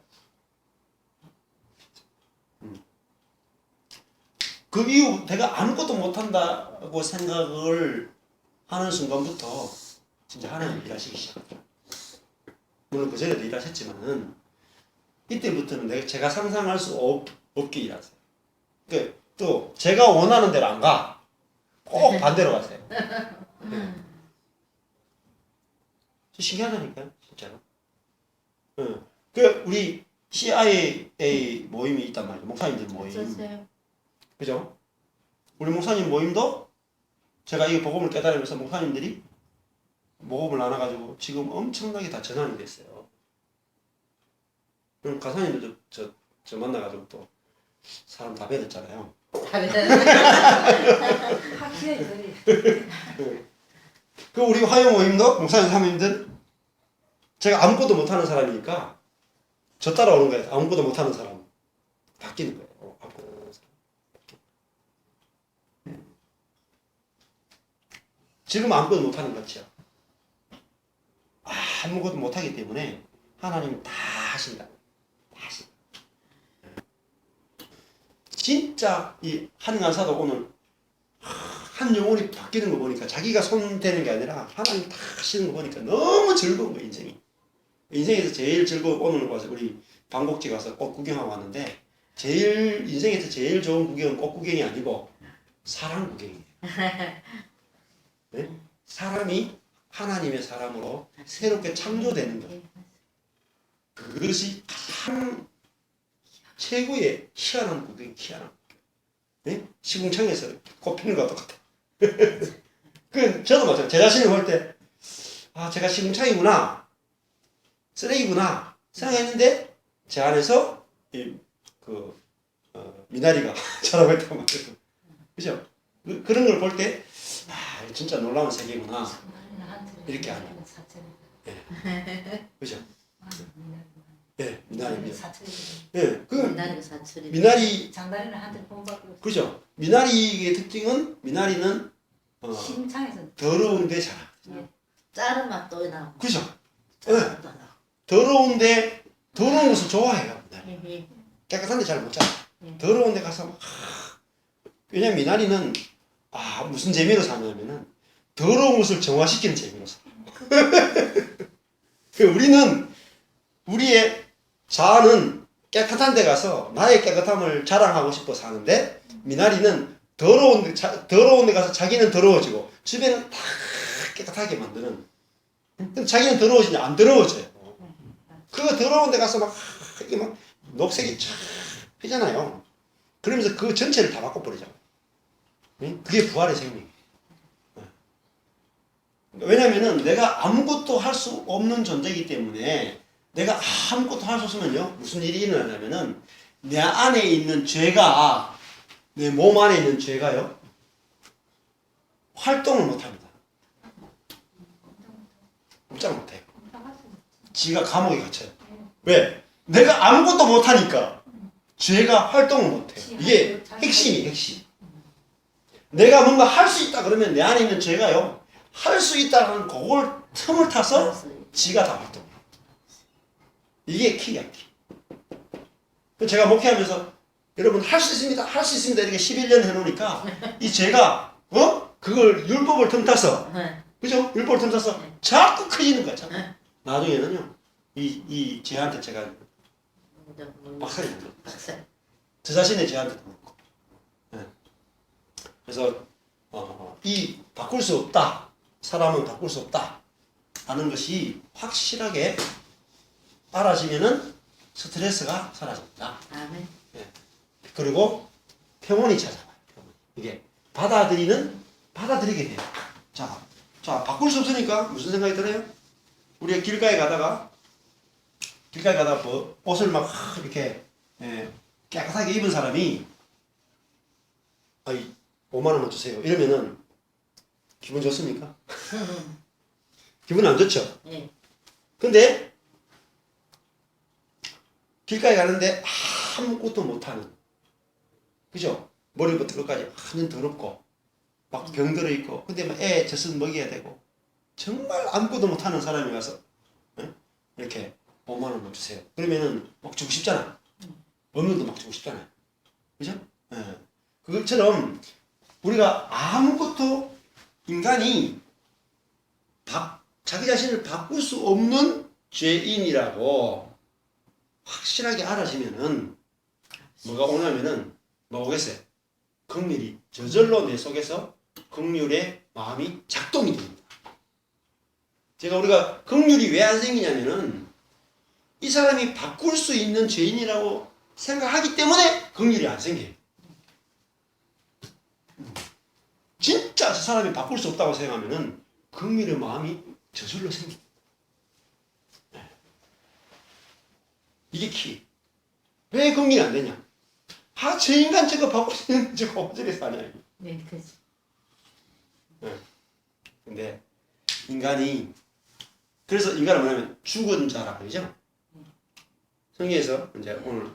그 이후 내가 아무것도 못한다고 생각을 하는 순간부터 진짜 하나님 일하시기 시작합니다. 물론 그전에도 일하셨지만은 이때부터는 제가 상상할 수 없게 일하세요. 또 제가 원하는 대로 안 가. 꼭 반대로 가세요. 네. 신기하다니까요. 진짜로. 우리 CIA 모임이 있단 말이에요. 목사님들 모임. 그죠? 우리 목사님 모임도 제가 이 복음을 깨달으면서 목사님들이 모험을 나눠가지고 지금 엄청나게 다 전환이 됐어요. 그럼 가사님도 저 만나가지고 또 사람 다 배웠잖아요. 학교에 그 우리 화요 모임도 목사님 사모님들 제가 아무것도 못하는 사람이니까 저 따라오는 거예요. 아무것도 못하는 사람 바뀌는 거예요. 아무것도 못하는 사람. 지금 아무것도 못하는 것 같죠. 아무것도 못하기 때문에 하나님 다 하신다. 다 하신다. 진짜 이 한간사도 오늘 한 영혼이 바뀌는 거 보니까 자기가 손 대는 게 아니라 하나님 다 하시는 거 보니까 너무 즐거운 거예요. 인생에서 제일 즐거운 오늘 와서 우리 방곡지 가서 꽃 구경하고 왔는데 인생에서 제일 좋은 구경은 꽃 구경이 아니고 사람 구경이에요. 네? 사람이 하나님의 사람으로 새롭게 창조되는 것. 그것이 참 최고의 희한한 구경, 희한한 구경. 네? 시궁창에서 꽃 피는 것과 똑같아. 저도 마찬가지예요. 제 자신을 볼 때, 제가 시궁창이구나, 쓰레기구나 생각했는데, 제 안에서 미나리가 자라고 있단 말이에요. 그죠? 그런 걸 볼 때, 진짜 놀라운 세계구나. 이렇게 하는. 네. 그죠? 네, 미나리입니다. 네, 미나리 장다리는 한테 본밖에 없어. 그죠? 미나리의 특징은 미나리는 심창에서 더러운데 자라. 짜는 맛도 나고. 그죠? 짜는 네. 맛도 나고. 더러운데 더러운 것을 좋아해요. 네. 예. 깨끗한데 잘 못 자. 예. 더러운데 가서 막 왜냐면 미나리는 무슨 재미로 사냐면은 더러운 것을 정화시키는 재미로 사. 우리는 우리의 자아는 깨끗한 데 가서 나의 깨끗함을 자랑하고 싶어 사는데 미나리는 더러운 데 가서 자기는 더러워지고 주변은 다 깨끗하게 만드는. 근데 자기는 더러워지냐? 안 더러워져요. 그거 더러운 데 가서 이게 막 녹색이 쫙 피잖아요. 그러면서 그 전체를 다 바꿔버리잖아요. 그게 부활의 생명이에요. 왜냐면은 내가 아무것도 할 수 없는 존재이기 때문에 내가 아무것도 할 수 없으면요. 무슨 일이 일어나냐면은 내 안에 있는 죄가 내 몸 안에 있는 죄가요. 활동을 못합니다. 꼼짝 못해요. 지가 감옥에 갇혀요. 왜? 내가 아무것도 못하니까 죄가 활동을 못해요. 이게 핵심이 핵심. 내가 뭔가 할 수 있다 그러면 내 안에 있는 죄가요. 할 수 있다는 그걸 틈을 타서 지가 다 활동해요. 이게 키야 키. 제가 목회하면서 여러분 할 수 있습니다. 할 수 있습니다. 이렇게 11년 해놓으니까 이 죄가 그걸 율법을 틈타서 그죠? 율법을 틈타서 자꾸 커지는 거야. 자꾸. 나중에는요. 이 죄한테 제가 박살이 납니다. 저 자신의 죄한테도 그렇고. 그래서 이 바꿀 수 없다. 사람은 바꿀 수 없다. 하는 것이 확실하게 알아지면은 스트레스가 사라집니다. 아멘. 그리고 평온이 찾아와요. 이게 받아들이게 돼요. 자, 바꿀 수 없으니까 무슨 생각이 들어요? 우리가 길가에 가다가 뭐 옷을 막 이렇게 깨끗하게 입은 사람이 5만 원만 주세요. 이러면은 기분 좋습니까? 기분 안 좋죠? 예. 근데 길가에 가는데 아무것도 못하는, 그죠? 머리부터 끝까지 완전 더럽고 막 병들어 있고, 근데 막 애 젖은 먹여야 되고 정말 아무것도 못하는 사람이 와서 이렇게 5만 원만 주세요. 그러면은 막 주고 싶잖아. 없는도 막 주고 싶잖아요. 그죠? 그것처럼 우리가 아무것도 인간이 자기 자신을 바꿀 수 없는 죄인이라고 확실하게 알아지면은 뭐가 오냐면은 뭐 오겠어요? 긍휼이 저절로 내 속에서 긍휼의 마음이 작동이 됩니다. 우리가 긍휼이 왜 안 생기냐면은 이 사람이 바꿀 수 있는 죄인이라고 생각하기 때문에 긍휼이 안 생겨요. 진짜 저 사람이 바꿀 수 없다고 생각하면은 긍휼의 마음이 저절로 생깁니다. 이게 키. 왜 긍휼이 안 되냐? 저 인간 저거 바꿀 수 있는 저거 어떻게 사냐. 네, 그렇지. 근데 그래서 인간은 뭐냐면 죽은 자라 그러죠? 성경에서 이제 오늘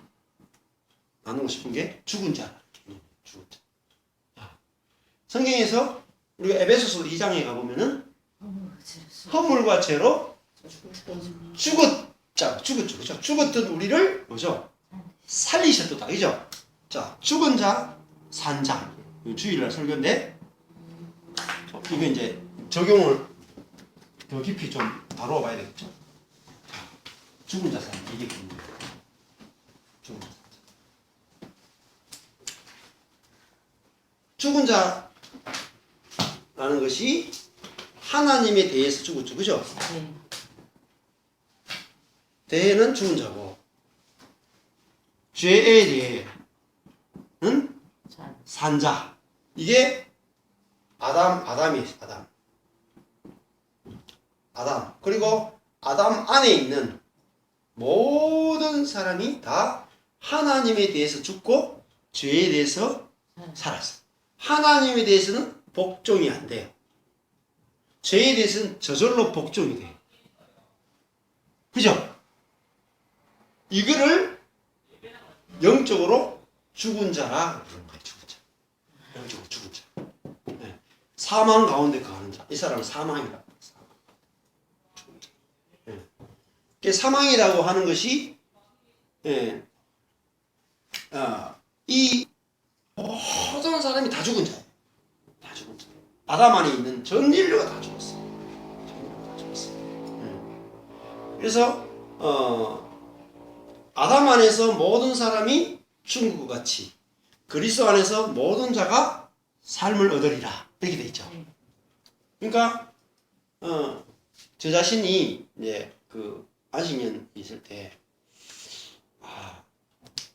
나누고 싶은 게 죽은 자라. 죽은 자. 성경에서 우리가 에베소서 2장에 가보면은 허물과 죄로 죽었죠. 그죠? 죽었던 우리를 뭐죠? 살리셨다. 그죠? 자, 죽은 자, 산 자. 주일날 설교인데, 이거 이제 적용을 더 깊이 좀 다루어 봐야 되겠죠? 죽은 자, 산 자. 이게 뭡니까? 죽은 자, 산 자. 죽은 자라는 것이 하나님에 대해서 죽었죠. 그죠? 네. 대해는 죽은 자고, 죄에 대해는 산 자. 이게 아담이에요. 아담. 그리고 아담 안에 있는 모든 사람이 다 하나님에 대해서 죽고 죄에 대해서 살았어요. 하나님에 대해서는 복종이 안 돼요. 죄에 대해서는 저절로 복종이 돼요. 그죠? 이거를 영적으로 죽은 자라 그러는 거예요. 죽은 자. 영적으로 죽은 자. 네. 사망 가운데 거하는 자. 이 사람은 사망이다. 사망이라고 하는 것이 예, 이 모든 사람이 다 죽은 자예요. 다 죽은 자. 아담 안에 있는 전 인류가 다 죽었어. 전 인류가 다 죽었어. 그래서 아담 안에서 모든 사람이 죽은 것 같이 그리스도 안에서 모든 자가 삶을 얻으리라 이렇게 돼 있죠. 그러니까 저 자신이 이제 그 안식년 있을 때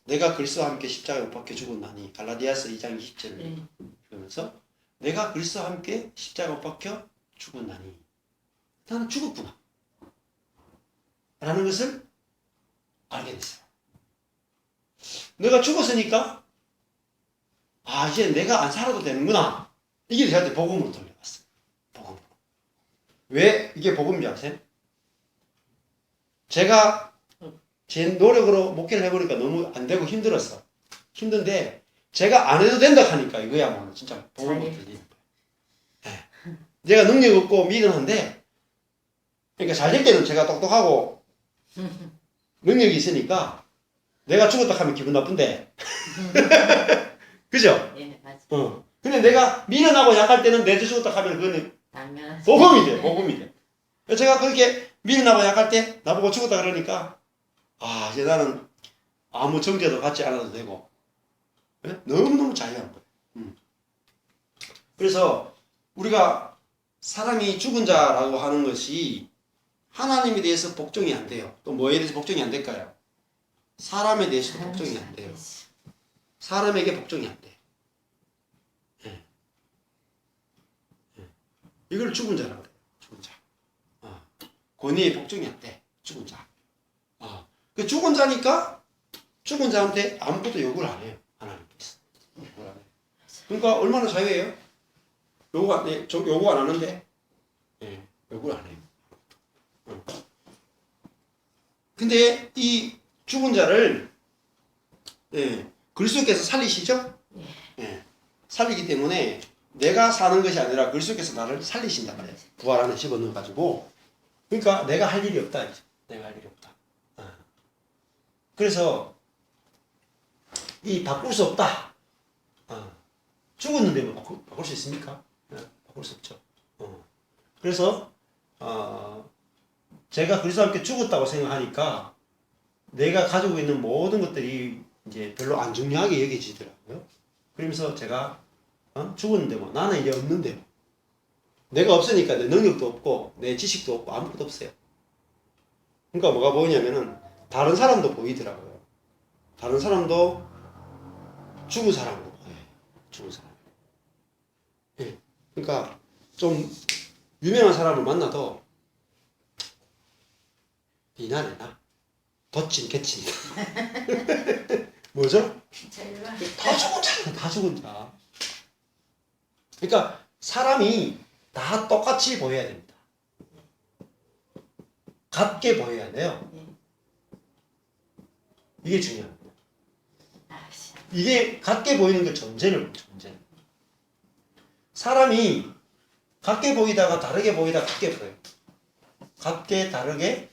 내가 그리스도와 함께 십자가에 못 박혀 죽었나니 갈라디아서 2장 20절을 그러면서 내가 그리스도와 함께 십자가에 못 박혀 죽었나니 나는 죽었구나 라는 것을 알게 됐어요. 내가 죽었으니까 이제 내가 안 살아도 되는구나. 이게 저한테 복음으로 돌려봤어요. 복음으로. 왜 이게 복음인지 아세요? 제가 제 노력으로 목회를 해보니까 너무 안 되고 힘들었어. 힘든데 제가 안 해도 된다 하니까 이거야말로 진짜 복음으로 들리는 거예요. 네. 내가 능력 없고 미련한데 그러니까 잘 될 때는 제가 똑똑하고 능력이 있으니까 내가 죽었다 하면 기분 나쁜데 그죠? 예, 맞아. 근데 내가 미련하고 약할 때는 내가 죽었다 하면 그거는 당연하지. 복음이 돼. 복음이 돼. 제가 그렇게 미련하고 약할 때 나보고 죽었다 그러니까 이제 나는 아무 정죄도 갖지 않아도 되고 너무너무 자유한 거예요. 그래서 우리가 사람이 죽은 자라고 하는 것이 하나님에 대해서 복종이 안 돼요. 또 뭐에 대해서 복종이 안 될까요? 사람에 대해서도 복종이 안 돼요. 사람에게 복종이 안 돼. 이걸 죽은 자라고 그래요. 죽은 자. 권위에 복종이 안 돼. 죽은 자. 그 죽은 자니까 죽은 자한테 아무것도 요구를 안 해요. 하나님께서. 요구를 안 해요. 그러니까 얼마나 자유해요? 요구 안 해. 요구 안 하는데 요구를 안 해요. 근데 이 죽은 자를 그리스도께서 살리시죠? 살리기 때문에 내가 사는 것이 아니라 그리스도께서 나를 살리신단 말이에요. 부활 안에 집어넣어가지고. 그러니까 내가 할 일이 없다. 내가 할 일이 없다. 그래서 이 바꿀 수 없다. 죽었는데 뭐 바꿀 수 있습니까? 바꿀 수 없죠. 그래서 제가 그리스도와 함께 죽었다고 생각하니까 내가 가지고 있는 모든 것들이 이제 별로 안 중요하게 여겨지더라고요. 그러면서 제가 죽었는데 뭐 나는 이제 없는데 뭐 내가 없으니까 내 능력도 없고 내 지식도 없고 아무것도 없어요. 그러니까 뭐가 보이냐면은 다른 사람도 보이더라고요. 다른 사람도 죽은 사람으로 보여요. 죽은 사람. 그러니까 좀 유명한 사람을 만나도 이나래나 덧친 개친 뭐죠? 다 죽은 자야. 다 죽은 자. 그러니까 사람이 다 똑같이 보여야 됩니다. 같게 보여야 돼요. 이게 중요합니다. 이게 같게 보이는 게 전제를 전제. 사람이 같게 보이다가 다르게 보이다가 같게 보여요. 같게 다르게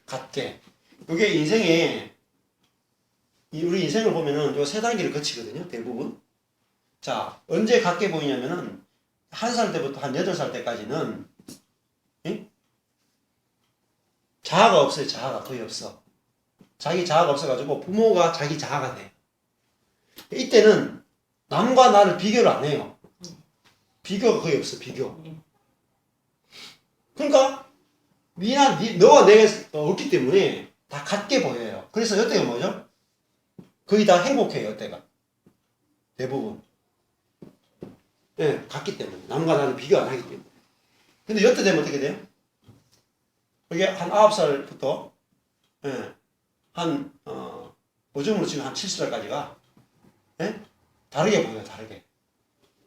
같게. 이게 인생에 우리 인생을 보면은 요 세 단계를 거치거든요. 대부분. 자, 언제 같게 보이냐면은 1살 때부터 한 8살 때까지는 자아가 없어요. 자아가 거의 없어. 자기 자아가 없어가지고 부모가 자기 자아가 돼. 이때는 남과 나를 비교를 안 해요. 비교가 거의 없어. 비교. 그러니까 너와 내가 없기 때문에 다 같게 보여요. 그래서 이때가 뭐죠? 거의 다 행복해요. 이때가 대부분. 같기 때문에 남과 나를 비교 안 하기 때문에. 근데 이때 되면 어떻게 돼요? 이게 한 9살부터 요즘으로 지금 한 70살까지가 다르게 보여요. 다르게.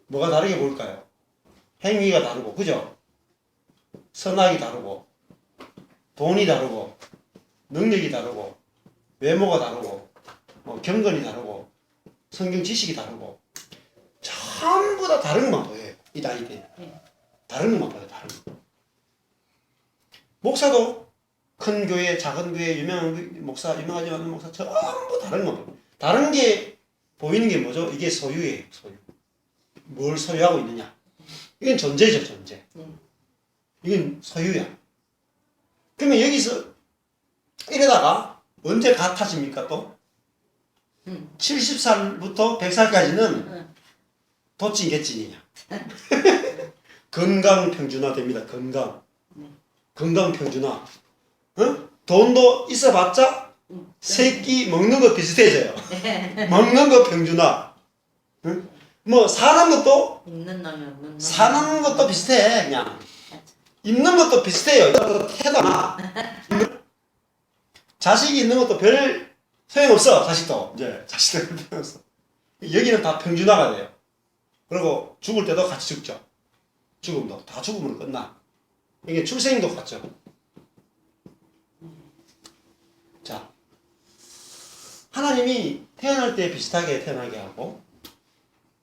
뭐가 다르게 보일까요? 행위가 다르고, 그죠? 선악이 다르고, 돈이 다르고, 능력이 다르고, 외모가 다르고, 경건이 다르고, 성경 지식이 다르고, 전부 다 다른 것만 보여요. 이 나이 때. 다른 것만 보여요. 다른 것. 목사도 큰 교회, 작은 교회, 유명한 목사, 유명하지 않은 목사 전부 다른 거. 다른 게 보이는 게 뭐죠? 이게 소유예요. 소유. 뭘 소유하고 있느냐? 이건 존재죠, 존재. 이건 소유야. 그러면 여기서 이러다가 언제 같아집니까 또? 70살부터 100살까지는 도찐 개찐이냐? 건강 평준화 됩니다. 건강 평준화. 돈도 있어봤자 새끼 먹는 거 비슷해져요. 먹는 거 평준화. 뭐 사는 것도 있는 놈이 없는 놈. 사는 것도 비슷해 그냥. 입는 것도 비슷해요. 태도나 자식이 있는 것도 별 소용없어. 자식도 이제 자식도 소용없어. 여기는 다 평준화가 돼요. 그리고 죽을 때도 같이 죽죠. 죽음도 다 죽음으로 끝나. 이게 출생도 같죠. 자, 하나님이 태어날 때 비슷하게 태어나게 하고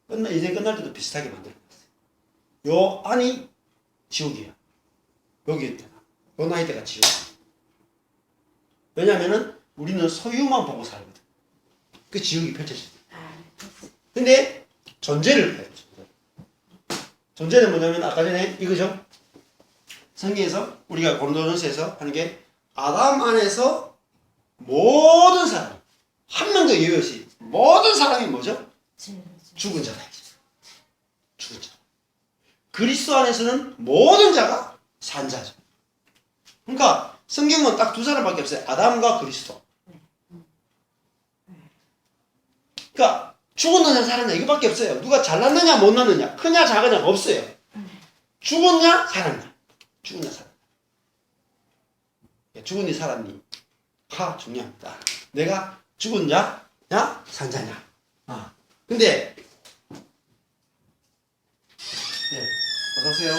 이제 끝날 때도 비슷하게 만들어놨어요. 요 안이 지옥이야. 여기 때나 요 나이 때가 지옥. 왜냐면은 우리는 소유만 보고 살거든. 그 지옥이 펼쳐집니다. 근데 존재를 봐요. 존재는 뭐냐면 아까 전에 이거죠. 성경에서 우리가 고린도전서에서 하는 게 아담 안에서 모든 사람 한 명도 예외 없이 모든 사람이 뭐죠? 죽은 자다. 죽은 자. 그리스도 안에서는 모든 자가 산 자죠. 그러니까 성경은 딱 두 사람밖에 없어요. 아담과 그리스도. 그러니까 죽었느냐 살았느냐 이거밖에 없어요. 누가 잘났느냐 못났느냐 크냐 작으냐 없어요. 죽었냐 살았냐. 죽었냐 살았냐. 죽었니 살았니 하 중요합니다. 내가 죽었냐 산자냐. 근데 어서오세요.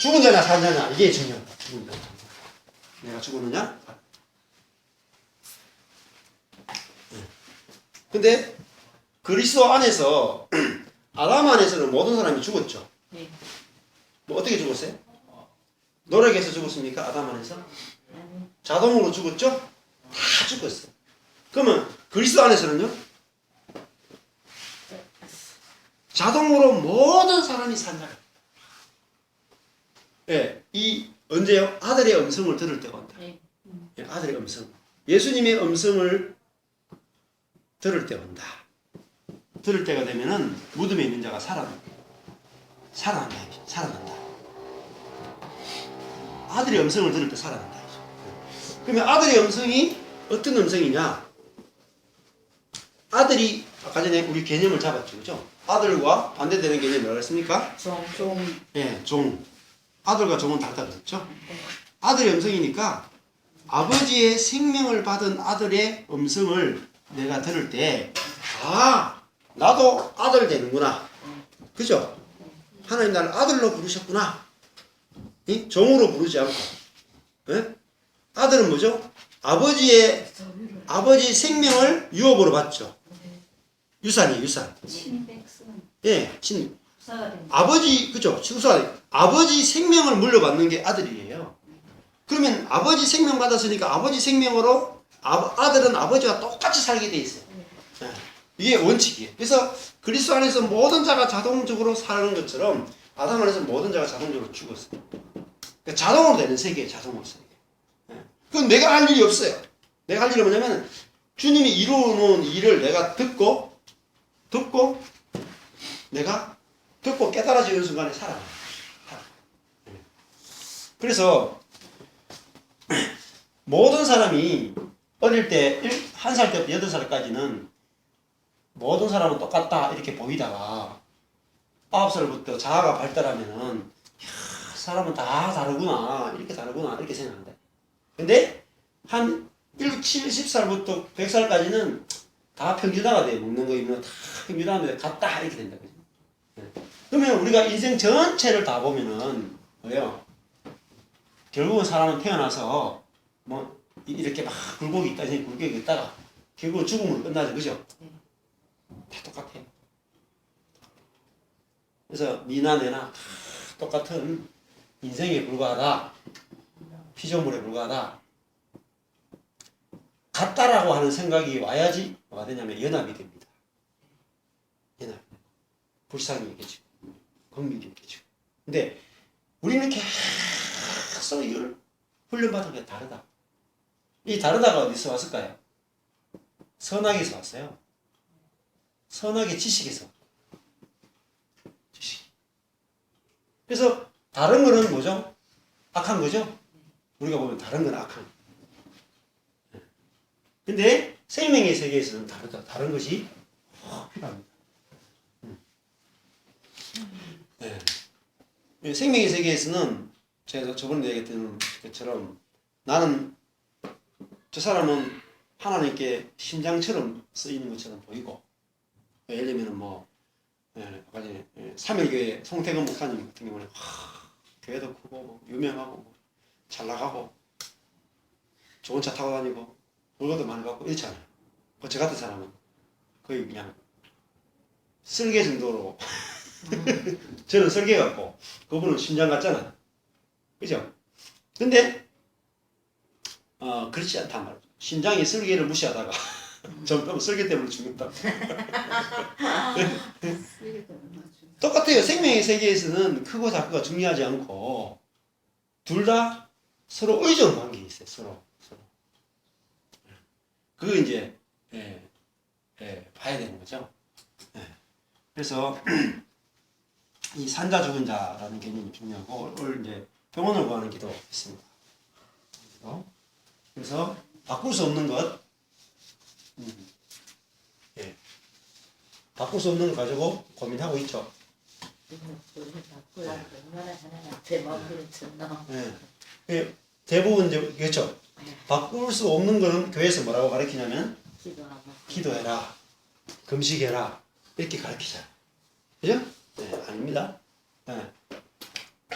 죽은 자냐 산자냐 이게 중요하다. 죽은 자냐 내가 죽었느냐. 근데 그리스도 안에서 아담 안에서는 모든 사람이 죽었죠. 뭐 어떻게 죽었어요? 노력해서 죽었습니까? 아담 안에서? 자동으로 죽었죠? 다 죽었어요. 그러면 그리스도 안에서는요? 자동으로 모든 사람이 산다. 예, 이 언제요? 아들의 음성을 들을 때가 온다. 예, 아들의 음성. 예수님의 음성을 들을 때 온다. 들을 때가 되면은 무덤에 있는 자가 살아난다. 살아난다. 아들의 음성을 들을 때 살아난다. 그러면 아들의 음성이 어떤 음성이냐? 아들이 아까 전에 우리 개념을 잡았죠, 그죠? 아들과 반대되는 개념이 뭐라고 했습니까? 종. 예, 종. 아들과 종은 다르다 그랬죠? 아들의 음성이니까 아버지의 생명을 받은 아들의 음성을 내가 들을 때, 나도 아들 되는구나. 그죠? 하나님 나를 아들로 부르셨구나. 이? 종으로 부르지 않고. 예? 아들은 뭐죠? 아버지 생명을 유업으로 받죠. 유산이에요, 유산. 친백성. 예, 아버지, 그죠? 아버지 생명을 물려받는 게 아들이에요. 그러면 아버지 생명 받았으니까 아버지 생명으로 아들은 아버지와 똑같이 살게 돼 있어요. 예, 이게 원칙이에요. 그래서 그리스도 안에서 모든 자가 자동적으로 사는 것처럼 아담 안에서 모든 자가 자동적으로 죽었어요. 그러니까 자동으로 되는 세계예요, 자동으로 세계. 예. 그건 내가 할 일이 없어요. 내가 할 일은 뭐냐면 주님이 이루어놓은 일을 내가 듣고 내가 듣고 깨달아지는 순간에 살아나요. 그래서 모든 사람이 어릴 때 1살 때부터 8살까지는 모든 사람은 똑같다 이렇게 보이다가 9살부터 자아가 발달하면은 사람은 다 다르구나 이렇게 생각한다. 근데 한 70살부터 100살까지는 다 평준화가 돼요. 먹는 거 입는 거 다 평준화하면 같다 이렇게 된다. 그러면 우리가 인생 전체를 다 보면은 뭐예요? 결국은 사람은 태어나서 뭐 이렇게 막 굴곡이 있다, 굴곡이 있다가 결국은 죽음으로 끝나죠, 그죠? 다 똑같아요. 그래서 니나 내나 다 똑같은 인생에 불과하다. 피조물에 불과하다. 같다라고 하는 생각이 와야지 뭐가 되냐면 연합이 됩니다. 연합. 불상이 있겠죠. 법률이 있겠죠. 근데 우리는 계속 이걸 훈련받은 게 다르다. 이 다르다가 어디서 왔을까요? 선악에서 왔어요. 선악의 지식에서. 지식. 그래서 다른 거는 뭐죠? 악한 거죠? 우리가 보면 다른 건 악한 거. 근데 생명의 세계에서는 다르다. 다른 것이 필요합니다. 네. 생명의 세계에서는 제가 저번에 얘기했던 것처럼 나는 저 사람은 하나님께 심장처럼 쓰이는 것처럼 보이고 예를 들면 뭐 아까 전에 삼일교회 송태근 목사님 같은 경우는 교회도 크고 유명하고 잘 나가고 좋은 차 타고 다니고 물건도 많이 갖고 이렇잖아요. 저 같은 사람은 거의 그냥 쓸개 정도로 저는 설계 같고 그분은 심장 같잖아. 그죠? 근데 그렇지 않단 말이죠. 심장이 설계를 무시하다가 점점 설계 때문에 죽는다. 똑같아요. 생명의 세계에서는 크고 작고가 중요하지 않고 둘 다 서로 의존 관계에 있어요. 서로. 그거 이제 봐야 되는 거죠. 그래서 이 산자 죽은 자라는 개념이 중요하고 오늘 이제 병원을 구하는 기도했습니다. 그래서 바꿀 수 없는 것, 바꿀 수 없는 것 가지고 고민하고 있죠. 대부분 이제 그렇죠. 바꿀 수 없는 거는 교회에서 뭐라고 가르치냐면 기도해라, 금식해라 이렇게 가르치잖아요. 그죠? 네, 아닙니다. 네.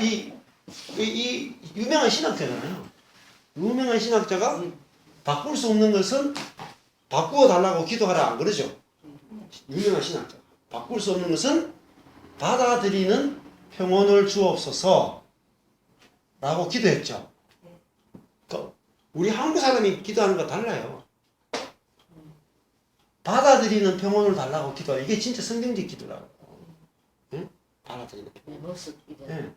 이 유명한 신학자잖아요. 유명한 신학자가 바꿀 수 없는 것은 바꾸어 달라고 기도하라 안 그러죠? 유명한 신학자. 바꿀 수 없는 것은 받아들이는 평온을 주옵소서 라고 기도했죠. 우리 한국 사람이 기도하는 거 달라요. 받아들이는 평온을 달라고 기도하라. 이게 진짜 성경적 기도라고. 응? 받아들이는 평온. 네.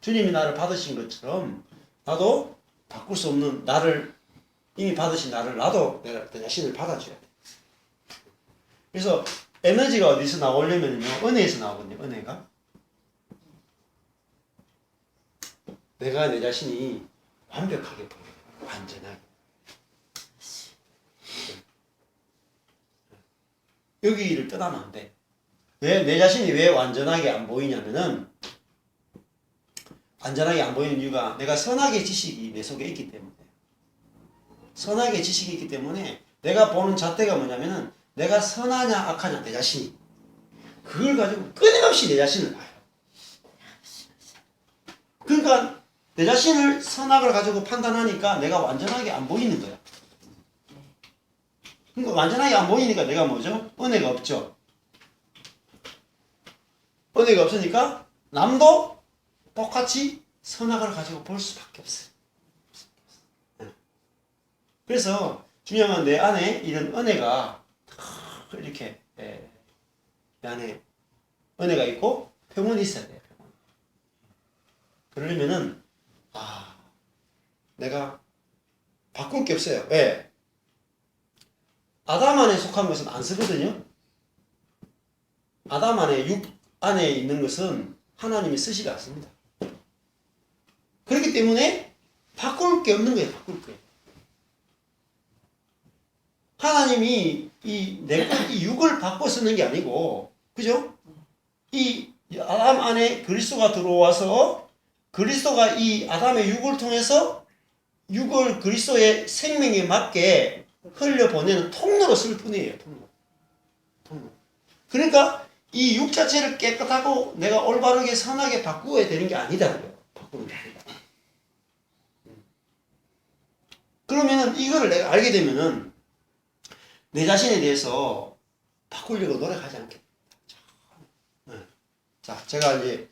주님이 나를 받으신 것처럼 나도 바꿀 수 없는 나를 이미 받으신 나를 나도 내 자신을 받아줘야 돼. 그래서 에너지가 어디서 나오려면요 은혜에서 나오거든요. 은혜가 내가 내 자신이 완벽하게 보여요. 완전하게. 여기를 떠나면 안 돼. 내 자신이 왜 완전하게 안 보이냐면은 완전하게 안 보이는 이유가 내가 선악의 지식이 내 속에 있기 때문에. 선악의 지식이 있기 때문에 내가 보는 잣대가 뭐냐면은 내가 선하냐 악하냐 내 자신이 그걸 가지고 끊임없이 내 자신을 봐요. 그러니까 내 자신을 선악을 가지고 판단하니까 내가 완전하게 안 보이는 거야. 그러니까 완전하게 안 보이니까 내가 뭐죠? 은혜가 없죠. 은혜가 없으니까 남도 똑같이 선악을 가지고 볼 수밖에 없어요. 그래서 중요한 건 내 안에 이런 은혜가 이렇게 내 안에 은혜가 있고 평온이 있어야 돼요. 평온. 그러려면은 내가 바꿀 게 없어요. 왜? 아담 안에 속한 것은 안 쓰거든요. 아담 안에 육 안에 있는 것은 하나님이 쓰시지 않습니다. 그렇기 때문에 바꿀 게 없는 거예요. 바꿀 게. 하나님이 이 육을 바꿔 쓰는 게 아니고, 그죠? 이 아담 안에 그리스도가 들어와서 그리스도가 이 아담의 육을 통해서 육을 그리스도의 생명에 맞게 흘려보내는 통로로 쓸 뿐이에요. 통로. 그러니까 이 육 자체를 깨끗하고 내가 올바르게 선하게 바꾸어야 되는 게 아니다고요. 바꾸는 게 아니다. 그러면은 이거를 내가 알게 되면은 내 자신에 대해서 바꾸려고 노력하지 않겠다. 자, 제가 이제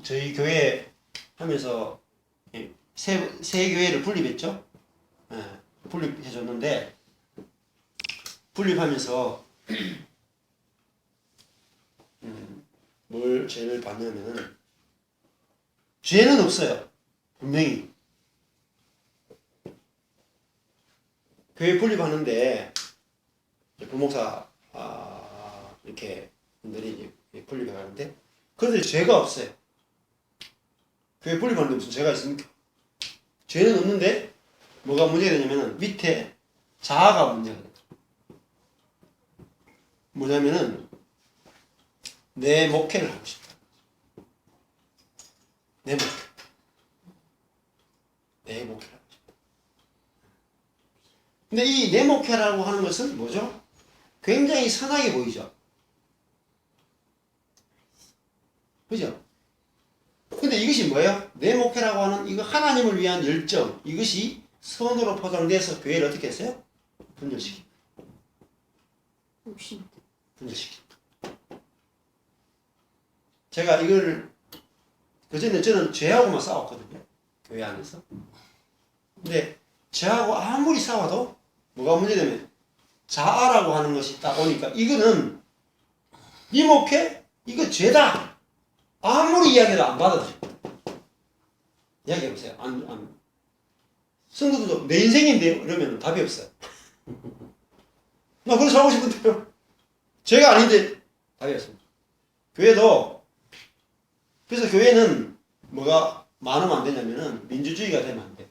저희 교회 하면서 세 교회를 분립했죠. 분립해줬는데 분립하면서 뭘 죄를 받냐면은 죄는 없어요. 분명히 교회 분립하는데 부목사 이렇게 분들이 이제 분립해가는데 그런데 죄가 없어요. 교회 분립하는데 무슨 죄가 있습니까? 죄는 없는데 뭐가 문제가 되냐면은 밑에 자아가 문제가 돼요. 뭐냐면은 내 목회를 하고 싶다. 내 목회를 하고 싶다. 근데 이 내 목회라고 하는 것은 뭐죠? 굉장히 선하게 보이죠. 그죠? 근데 이것이 뭐예요? 내 목회라고 하는 이거 하나님을 위한 열정, 이것이 선으로 포장돼서 교회를 어떻게 했어요? 분열시킵니다. 분열시킵니다. 제가 이걸 그전에 저는 죄하고만 싸웠거든요. 교회 안에서. 근데 죄하고 아무리 싸워도 뭐가 문제되면 자아라고 하는 것이 딱 오니까 이거는 이 목회? 이거 죄다. 아무리 이야기해도 안 받아들여요. 이야기해보세요. 성도들도 내 인생인데요? 이러면 답이 없어요. 나 그래서 하고 싶은데요. 죄가 아닌데 답이 없습니다. 교회도 그래서 교회는 뭐가 많으면 안 되냐면은 민주주의가 되면 안 돼.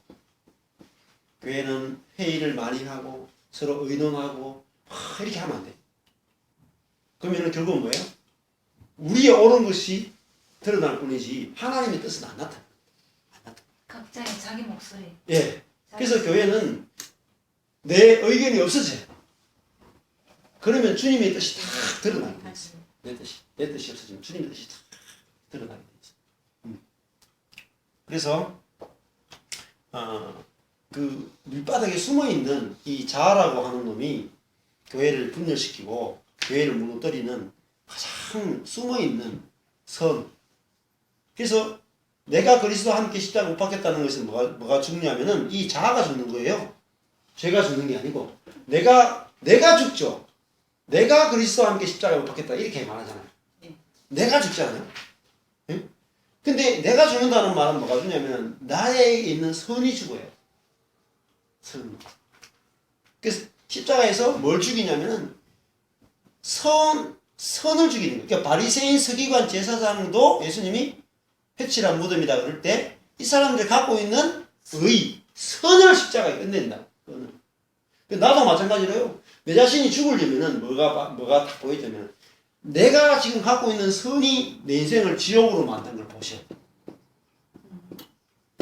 교회는 회의를 많이 하고 서로 의논하고 이렇게 하면 안 돼. 그러면은 결국은 뭐예요? 우리의 옳은 것이 드러날 뿐이지 하나님의 뜻은 안 나타나. 각자의 자기 목소리. 예. 그래서 교회는 내 의견이 없어져요. 그러면 주님의 뜻이 다 드러나게 돼 있어요. 내 뜻이 없어지면 주님의 뜻이 다 드러나게 돼 있어요. 그래서 그 밑바닥에 숨어 있는 이 자아라고 하는 놈이 교회를 분열시키고 교회를 무너뜨리는 가장 숨어 있는 선. 그래서 내가 그리스도와 함께 십자가 못 박혔다는 것은 뭐가 죽냐면은 이 자아가 죽는 거예요. 죄가 죽는 게 아니고 내가 죽죠. 내가 그리스도와 함께 십자가 못 박혔다 이렇게 말하잖아요. 내가 죽잖아요. 응? 근데 내가 죽는다는 말은 뭐가 죽냐면 나에게 있는 선이 죽어요. 선. 그래서 십자가에서 뭘 죽이냐면은 선을 죽이는 거예요. 그러니까 바리새인 서기관 제사장도 예수님이 회칠한 무덤이다 그럴 때 이 사람들이 갖고 있는 선을 십자가에 끝낸다. 나도 마찬가지로요. 내 자신이 죽으려면은 뭐가 딱 보이냐면 내가 지금 갖고 있는 선이 내 인생을 지옥으로 만든 걸 보셔야 돼.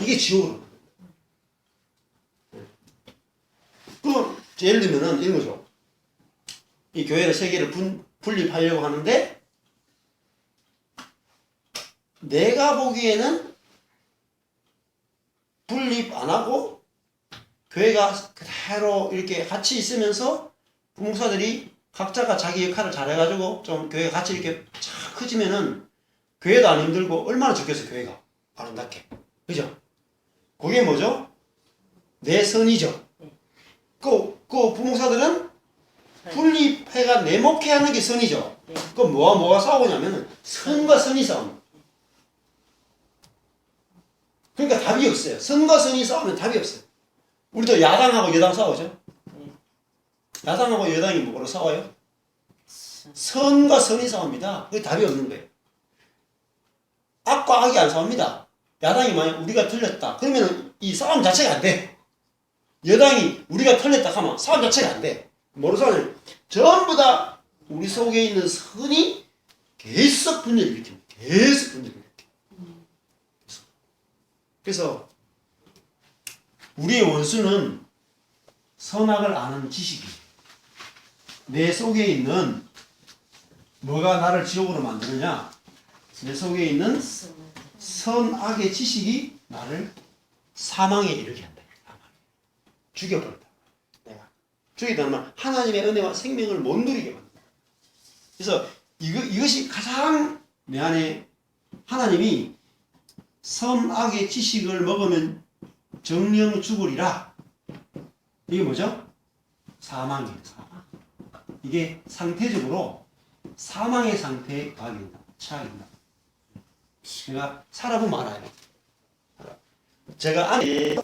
이게 지옥으로 만든 거예요. 그럼 예를 들면은 이런 거죠. 이 교회를 세 개를 분립하려고 하는데 내가 보기에는 분립 안 하고 교회가 그대로 이렇게 같이 있으면서 부목사들이 각자가 자기 역할을 잘해가지고 좀 교회가 같이 이렇게 쫙 커지면은 교회도 안 힘들고 얼마나 좋겠어 교회가 아름답게. 그죠? 그게 뭐죠? 내 선이죠. 그 부목사들은 분립해가 내 목회하는 게 선이죠. 그럼 뭐가 싸우냐면은 선과 선이 싸웁니다. 그러니까 답이 없어요. 선과 선이 싸우면 답이 없어요. 우리도 야당하고 여당 싸우죠. 야당하고 여당이 뭐로 싸워요? 선과 선이 싸웁니다. 그게 답이 없는 거예요. 악과 악이 안 싸웁니다. 야당이 만약 우리가 틀렸다 그러면 이 싸움 자체가 안 돼. 여당이 우리가 틀렸다 하면 싸움 자체가 안 돼. 뭐로 싸우냐면 전부 다 우리 속에 있는 선이 계속 분열을 일으킵니다. 계속 분열을 일으킵니다. 그래서 우리의 원수는 선악을 아는 지식이에요. 내 속에 있는 뭐가 나를 지옥으로 만드느냐? 내 속에 있는 선악의 지식이 나를 사망에 이르게 한다. 죽여버린다. 내가 죽이다는 말 하나님의 은혜와 생명을 못 누리게 만든다. 그래서 이것이 가장 내 안에 하나님이 선악의 지식을 먹으면 정령 죽으리라. 이게 뭐죠? 사망이에요. 사망. 이게 상태적으로 사망의 상태에 가입니다. 처합니다. 제가 살아보면 알아요. 제가 아내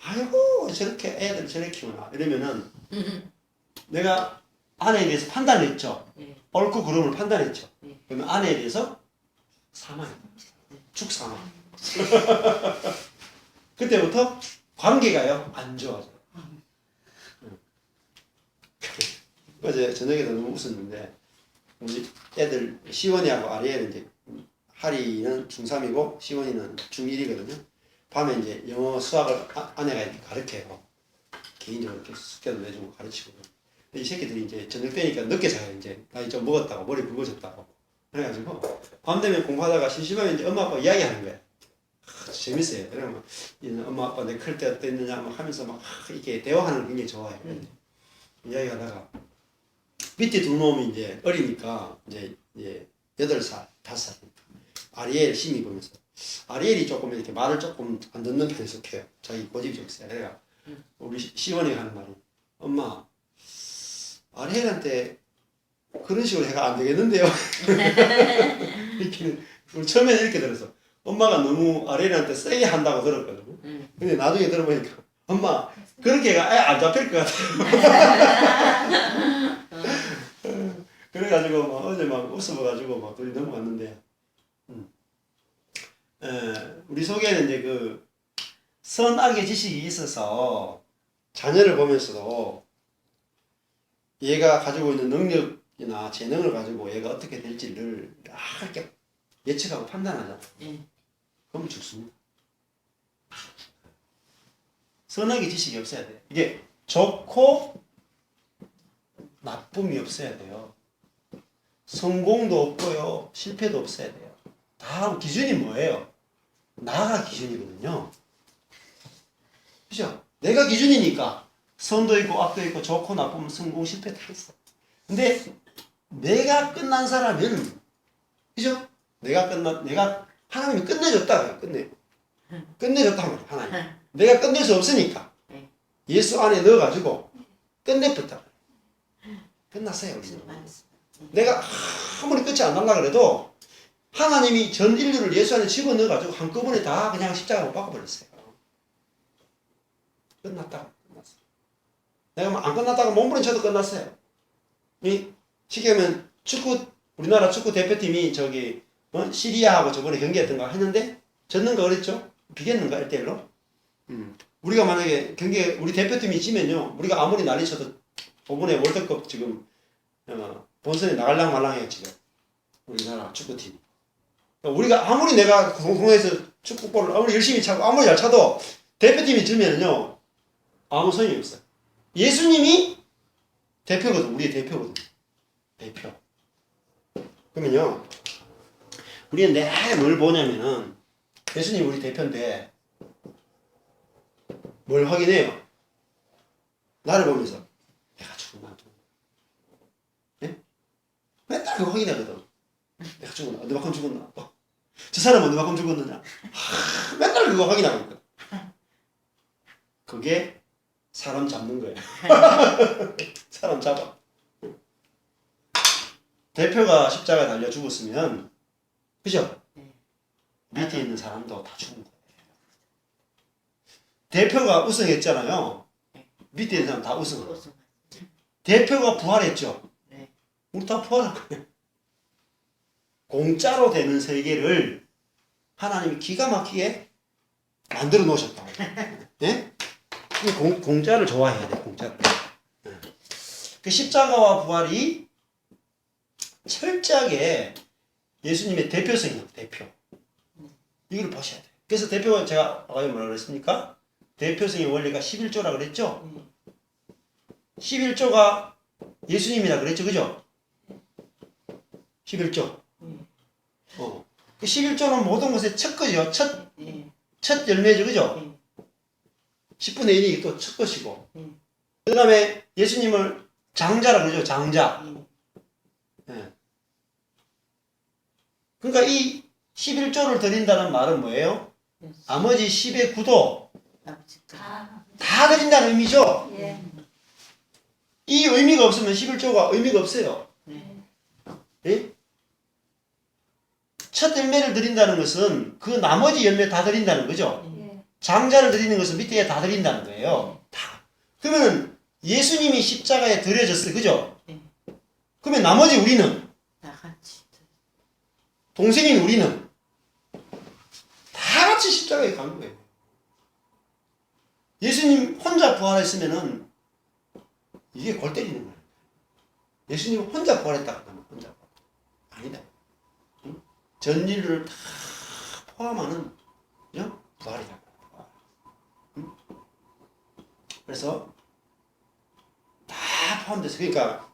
아이고 저렇게 애들 저렇게 키우나 이러면은 내가 아내에 대해서 판단을 했죠. 네. 옳고 그름을 판단했죠. 네. 그러면 아내에 대해서 사망입니다. 죽사망. 그때부터 관계가요 안 좋아져요. 어제 저녁에 너무 웃었는데 우리 애들 시원이하고 아리엘은 이제 하리는 중3이고 시원이는 중1이거든요. 밤에 이제 영어 수학을 아내가 이렇게 가르쳐요. 개인적으로 이렇게 숙제도 내주고 가르치고. 근데 이 새끼들이 이제 저녁 때니까 늦게 자요. 이제 나이 좀 먹었다고 머리 굵어졌다고. 그래가지고 밤 되면 공부하다가 심심하면 이제 엄마 아빠 이야기하는 거야. 재밌어요. 그러면 엄마 아빠 내 클 때 어땠느냐 막 하면서 막 이렇게 대화하는 걸 굉장히 좋아해요. 이야기하다가 밑에 두 놈이 이제 어리니까 이제 8살, 5살. 아리엘 심히 보면서 아리엘이 조금 이렇게 말을 조금 안 듣는 편에 속해요. 자기 고집이 좀 있어요. 그래가 우리 시원이가 하는 말이 엄마 아리엘한테 그런 식으로 해가 안 되겠는데요. 이렇게 처음에는 이렇게 들었어. 엄마가 너무 아리엘한테 세게 한다고 들었거든요. 근데 나중에 들어보니까 엄마 그렇게 해가 안 잡힐 것 같아요. 그래가지고 막 어제 막 웃어가지고 막 둘이 넘어갔는데 우리 속에는 이제 그 선악의 지식이 있어서 자녀를 보면서도 얘가 가지고 있는 능력이나 재능을 가지고 얘가 어떻게 될지를 이렇게 예측하고 판단하잖아. 그럼 죽습니다. 선악의 지식이 없어야 돼. 이게 좋고 나쁨이 없어야 돼요. 성공도 없고요. 실패도 없어야 돼요. 다 기준이 뭐예요? 나가 기준이거든요. 그죠? 내가 기준이니까 선도 있고 악도 있고 좋고 나쁘면 성공 실패 다 있어. 근데 내가 끝난 사람은 그죠? 내가 하나님이 끝내줬다. 끝내줬단 말이야. 하나님. 내가 끝낼 수 없으니까 예수 안에 넣어가지고 끝내버렸다. 끝났어요. 우리는. 내가 아무리 끝이 안 날라 그래도 하나님이 전 인류를 예수 안에 집어넣어가지고 한꺼번에 다 그냥 십자가로 바꿔버렸어요. 끝났다고. 끝났어요. 내가 안 끝났다고 몸부림쳐도 끝났어요. 쉽게 하면 우리나라 축구 대표팀이 시리아하고 저번에 경기했던가 했는데 졌는가 그랬죠? 비겼는가 1대1로? 우리가 만약에 우리 대표팀이 지면요 우리가 아무리 난리쳐도 이번에 월드컵 지금 본선에 나갈랑 말랑해요 지금 우리나라 축구팀. 우리가 아무리 내가 공에서 축구볼을 아무리 열심히 차고 아무리 잘 차도 대표팀이 지면요 아무 소용이 없어요. 예수님이 대표거든. 우리의 대표거든. 대표. 그러면요 우리는 내가 뭘 보냐면은 예수님 우리 대표인데 뭘 확인해요? 나를 보면서 내가 죽었나? 예? 맨날 그거 확인하거든. 내가 죽었나? 너만큼 죽었나? 저 사람은 너만큼 죽었느냐? 맨날 그거 확인하고 있거든. 그게 사람 잡는 거예요. 사람 잡아. 대표가 십자가에 달려 죽었으면 그죠? 밑에 있는 사람도 다 죽은 거예요. 대표가 우승했잖아요. 밑에 있는 사람 다 우승을. 대표가 부활했죠. 우리 다 부활한 거예요. 공짜로 되는 세계를 하나님이 기가 막히게 만들어 놓으셨다고. 예? 공짜를 좋아해야 돼. 공짜를. 그 십자가와 부활이 철저하게 예수님의 대표성이에요. 대표. 이걸 보셔야 돼요. 그래서 대표가 제가 아까 뭐라 그랬습니까? 대표성의 원리가 11조라 그랬죠? 11조가 예수님이라 그랬죠? 그죠? 11조. 그 11조는 모든 것의 첫 거죠. 첫 열매죠. 그죠? 10분의 1이 또 첫 것이고. 그 다음에 예수님을 장자라 그러죠. 장자. 그러니까 이 11조를 드린다는 말은 뭐예요? 예수. 나머지 10의 9도 아버지가 다 드린다는 의미죠. 예. 이 의미가 없으면 11조가 의미가 없어요. 네. 예? 첫 열매를 드린다는 것은 그 나머지 열매 다 드린다는 거죠. 예. 장자를 드리는 것은 밑에 다 드린다는 거예요. 다. 그러면 예수님이 십자가에 드려졌어요. 그죠? 네. 그러면 나머지 우리는, 다 같이 동생인 우리는 다 같이 십자가에 간 거예요. 예수님 혼자 부활했으면은 이게 골 때리는 거예요. 예수님 혼자 부활했다 그러면 혼자 부활. 아니다. 응? 전인류를 다 포함하는 그죠? 부활이다. 응? 그래서 다 포함돼서 그러니까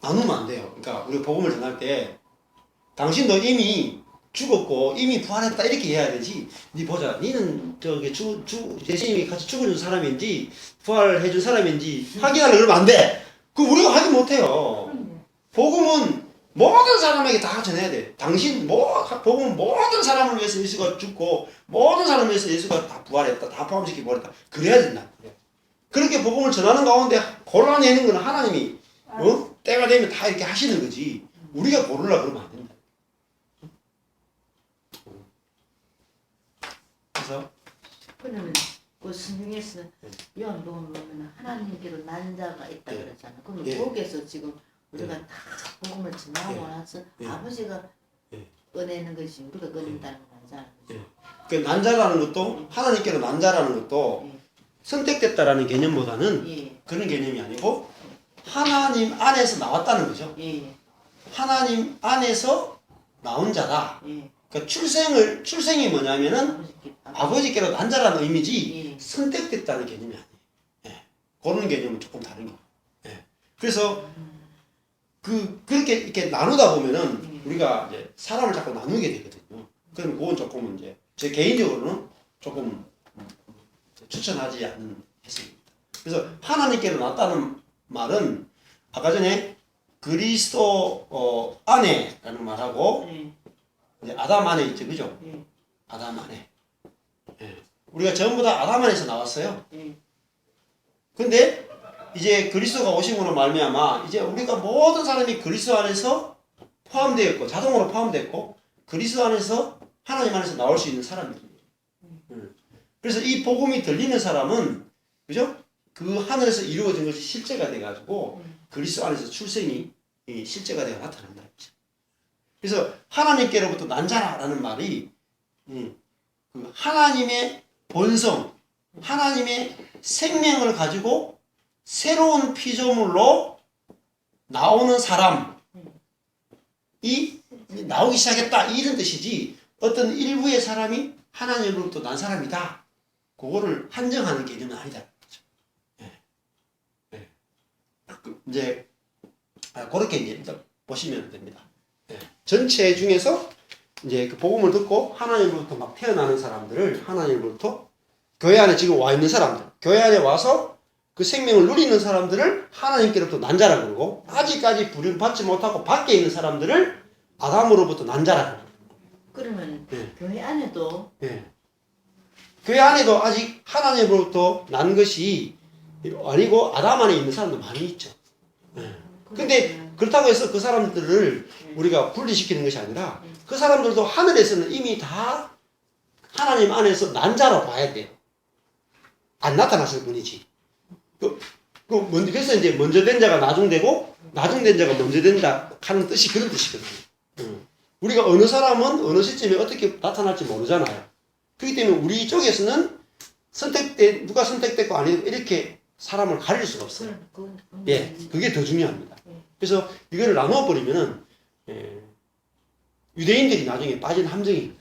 나누면 안 돼요. 그러니까 우리 복음을 전할 때 당신도 이미 죽었고 이미 부활했다 이렇게 해야 되지. 니 보자. 니는 저기 예수님이 같이 죽어준 사람인지 부활해준 사람인지 확인하려고 그러면 안 돼. 그 우리가 확인 못 해요. 복음은 모든 사람에게 다 전해야 돼. 복음은 모든 사람을 위해서 예수가 죽고 모든 사람을 위해서 예수가 다 부활했다. 다 포함시키고 부활했다. 그래야 된다. 그렇게 복음을 전하는 가운데 골라내는 건 하나님이 때가 되면 다 이렇게 하시는 거지. 우리가 고르려고 그러면 안 된다. 그래서 그러면 그 성경에서 요한복음 보면 하나님께로 난 자가 있다 예. 그랬잖아. 그럼 예. 거기에서 지금 우리가 다 복음을 전하고 나서 예. 아버지가 예. 꺼내는 것이 우리가 꺼낸다는 거잖아. 그 난자라는 것도 하나님께로 난자라는 것도 예. 선택됐다라는 개념보다는 예. 그런 개념이 아니고 하나님 안에서 나왔다는 거죠. 예. 하나님 안에서 나온 자다. 예. 그러니까 출생이 뭐냐면은 아버지께로 난자라는 의미지 예. 선택됐다는 개념이 아니에요. 예. 그런 개념은 조금 다른 거예요. 예. 그래서 그렇게 이렇게 나누다 보면은 우리가 이제 사람을 자꾸 나누게 되거든요. 그럼 그건 조금은 이제 제 개인적으로는 조금 추천하지 않는 해석입니다. 그래서 하나님께로 나왔다는 말은 아까 전에 그리스도 안에라는 말하고 예. 이제 아담 안에 있죠, 그죠? 예. 아담 안에. 예. 우리가 전부 다 아담 안에서 나왔어요. 예. 근데 이제 그리스도가 오심으로 말미암아 이제 우리가 모든 사람이 그리스도 안에서 포함되었고 자동으로 포함됐고 그리스도 안에서 하나님 안에서 나올 수 있는 사람들이에요. 그래서 이 복음이 들리는 사람은 그죠? 그 하늘에서 이루어진 것이 실제가 돼가지고 그리스도 안에서 출생이 실제가 되어 나타난다. 그래서 하나님께로부터 난 자라라는 말이 그 하나님의 본성, 하나님의 생명을 가지고 새로운 피조물로 나오는 사람이 나오기 시작했다 이런 뜻이지 어떤 일부의 사람이 하나님으로부터 난 사람이다 그거를 한정하는 개념은 아니다. 이제 그렇게 이제 일단 보시면 됩니다. 전체 중에서 이제 그 복음을 듣고 하나님으로부터 막 태어나는 사람들을 하나님으로부터 교회 안에 지금 와 있는 사람들, 교회 안에 와서 그 생명을 누리는 사람들을 하나님께로부터 난자라고 그러고 아직까지 부름 받지 못하고 밖에 있는 사람들을 아담으로부터 난자라고 그러고. 그러면 예. 교회 안에도 교회 안에도 아직 하나님으로부터 난 것이 아니고 아담 안에 있는 사람도 많이 있죠. 근데 그렇다고 해서 그 사람들을 우리가 분리시키는 것이 아니라 그 사람들도 하늘에서는 이미 다 하나님 안에서 난자로 봐야 돼요. 안 나타났을 뿐이지. 그래서 이제 먼저 된 자가 나중되고 나중된 자가 먼저 된다 하는 뜻이 그런 뜻이거든요. 우리가 어느 사람은 어느 시점에 어떻게 나타날지 모르잖아요. 그렇기 때문에 우리 쪽에서는 누가 선택됐고 아니고 이렇게 사람을 가릴 수가 없어요. 예, 그게 더 중요합니다. 그래서 이거를 나눠버리면은 유대인들이 나중에 빠진 함정이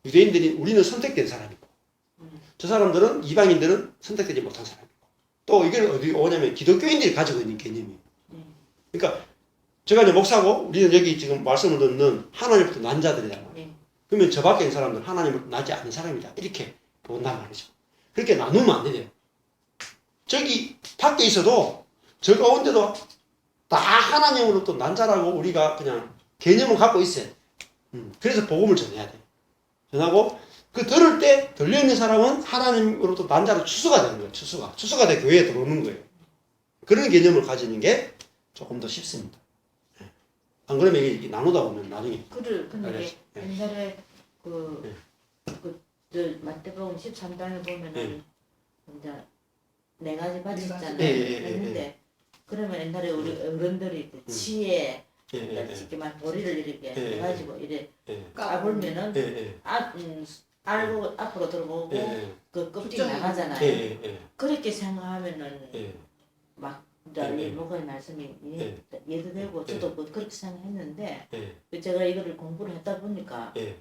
유대인들이 우리는 선택된 사람이고 저 사람들은 이방인들은 선택되지 못한 사람이고 또 이걸 어디 오냐면 기독교인들이 가지고 있는 개념이에요. 그러니까 제가 이제 목사고 우리는 여기 지금 말씀을 듣는 하나님부터 난 자들이란 말이에요. 그러면 저 밖에 있는 사람들은 하나님부터 나지 않는 사람이다 이렇게 본단 말이죠. 그렇게 나누면 안 돼요. 저기 밖에 있어도 저 가운데도 다 하나님으로부터 난 자라고 우리가 그냥 개념을 갖고 있어요. 그래서 복음을 전해야 돼. 변하고 그 들을 때 들려있는 사람은 하나님으로부터 난자로 추수가 되는 거예요. 추수가 돼 교회에 들어오는 거예요. 그런 개념을 가지는 게 조금 더 쉽습니다. 예. 안 그러면 이게 나누다 보면 나중에 근데 알겠지? 예. 옛날에 저 마태복음 13장에 보면은 이제 네 가지 받으셨잖아요 예, 예, 예, 했는데 그러면 옛날에 우리 어른들이 그 지혜 예, 예, 쉽게 말 머리를 이렇게 예, 해가지고 이래 예, 까불면은 예, 예, 알고 앞으로 들어보고 예, 그 껍질 좀- 나가잖아요. 예, 예, 그렇게 생각하면은 예, 막 예, 예. 목의 말씀이 이해도 되고 예. 저도 뭐 그렇게 생각했는데 예, 제가 이거를 공부를 하다 보니까 예,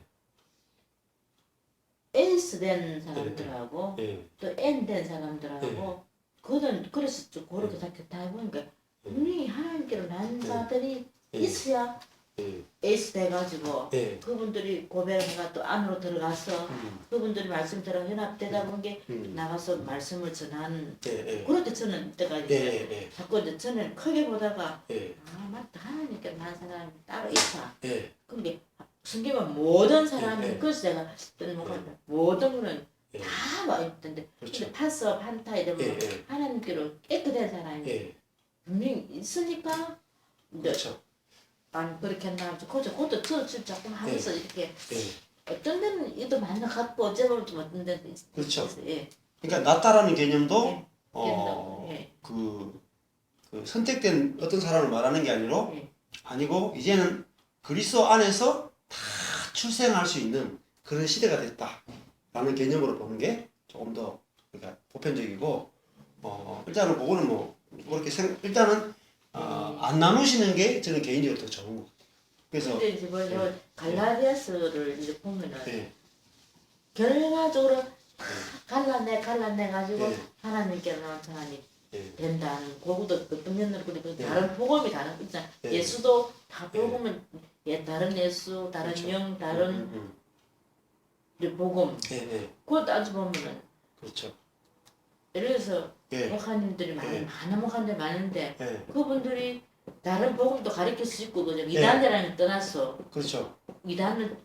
에이스 된 사람들하고 예, 또 N 된 사람들하고 그거는 그래서 좀 그렇게 다 해보니까 분명히 하나님께로 난 자들이 있어야 예, 에이스 돼가지고 예, 그분들이 고백해가 또 안으로 들어가서 그분들이 말씀처럼 연합되다 본 게 나가서 말씀을 전하는 예, 그럴 때 저는 때가 예, 있어요. 예, 자꾸 이제 저는 크게 보다가 예, 아 맞다 하나님께 난 사람이 따로 있다. 예, 근데 성경은 모든 사람이 예, 예. 그래서 제가 뭐가 모든 거는 예. 다 와 있던데 그렇죠. 근데 파서 판타 이러면 예, 예. 하나님께로 깨끗한 사람이 예, 분명히 있으니까 근데 그렇죠. 안 그렇게 한다 그것도 저 조금 하면서 이렇게 예, 어떤 데는 이도 맞는 것 같고 어쩌면 좀 어떤 데는 그렇죠. 예. 그러니까 낫다라는 개념도 예. 예. 그 선택된 어떤 사람을 말하는 게 예. 아니고 이제는 그리스도 안에서 다 출생할 수 있는 그런 시대가 됐다라는 개념으로 보는 게 조금 더 그러니까 보편적이고 일단은 그거는 뭐 그렇게 일단은 안 나누시는 게 저는 개인적으로 더 좋은 것 같아요. 그래서 근데 이제 뭐 갈라디아서를 이제 보면은 예, 결과적으로 다 갈라내 가지고 예. 하나님께 나타나니 예, 된다는 그것도 어떤 면으로 그리고 예. 다른 복음이 다른 거 있잖아. 예. 예수도 다 복음은 다른 예수, 다른 그렇죠. 영, 다른 복음. 예, 예, 그거 따져보면은 그렇죠. 예를 들어서 예, 목사님들이 예. 많은 목사님들 많은데 예, 그분들이 다른 복음도 가르칠 수 있고 그죠? 이단이라는 떠나서 그렇죠. 이단을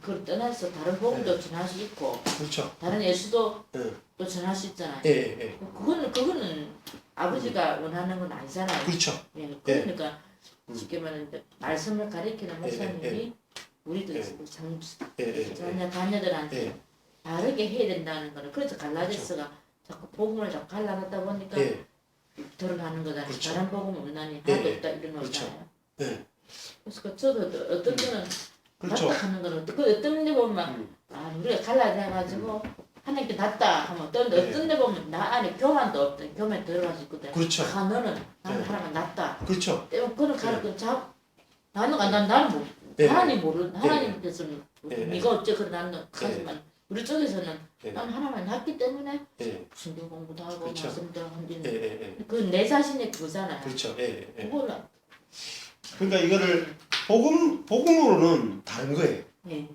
그 떠나서 다른 복음도 전할 수 있고 그렇죠. 다른 예수도 예, 또 전할 수 있잖아요. 예, 예, 예. 그거는 아버지가 원하는 건 아니잖아요. 그렇죠. 예, 그러니까 쉽게 말하면 이제 말씀을 가리키는 예, 목사님이 우리도 예. 참 예, 예, 자녀들한테 예. 바르게 해야 된다는 거는 그래서 갈라디아서가 자꾸 복음을 자꾸 갈라놨다 보니까 예, 드러나는 거잖아요. 그렇죠. 다른 복음 없나니 예, 나도 예. 없다 이런 그렇죠. 거잖아요. 예, 그래서 저도 어떤 때는 그렇죠. 낫다 하는 거는 그 어떤 데 보면 우리가 갈라내가지고 하나님께 낫다 하면 또 예. 어떤 데 보면 나 안에 교만도 없다. 교만 들어가서 있거든. 그렇죠. 너는 나는 예. 하나님 낫다. 그렇죠. 그는 가르쳐 나는 뭐 예. 하나님 하나님께서는 예. 네가 어째 그래 나는 하지만 우리 쪽에서는 예. 난 하나님을 낫기 때문에 예, 성경 공부도 하고 그렇죠. 말씀도 예, 하는 예, 예. 그 내 자신의 그거잖아요. 그렇죠. 예, 예. 그거는 그러니까 이거를 복음으로는 다른 거예요. 예,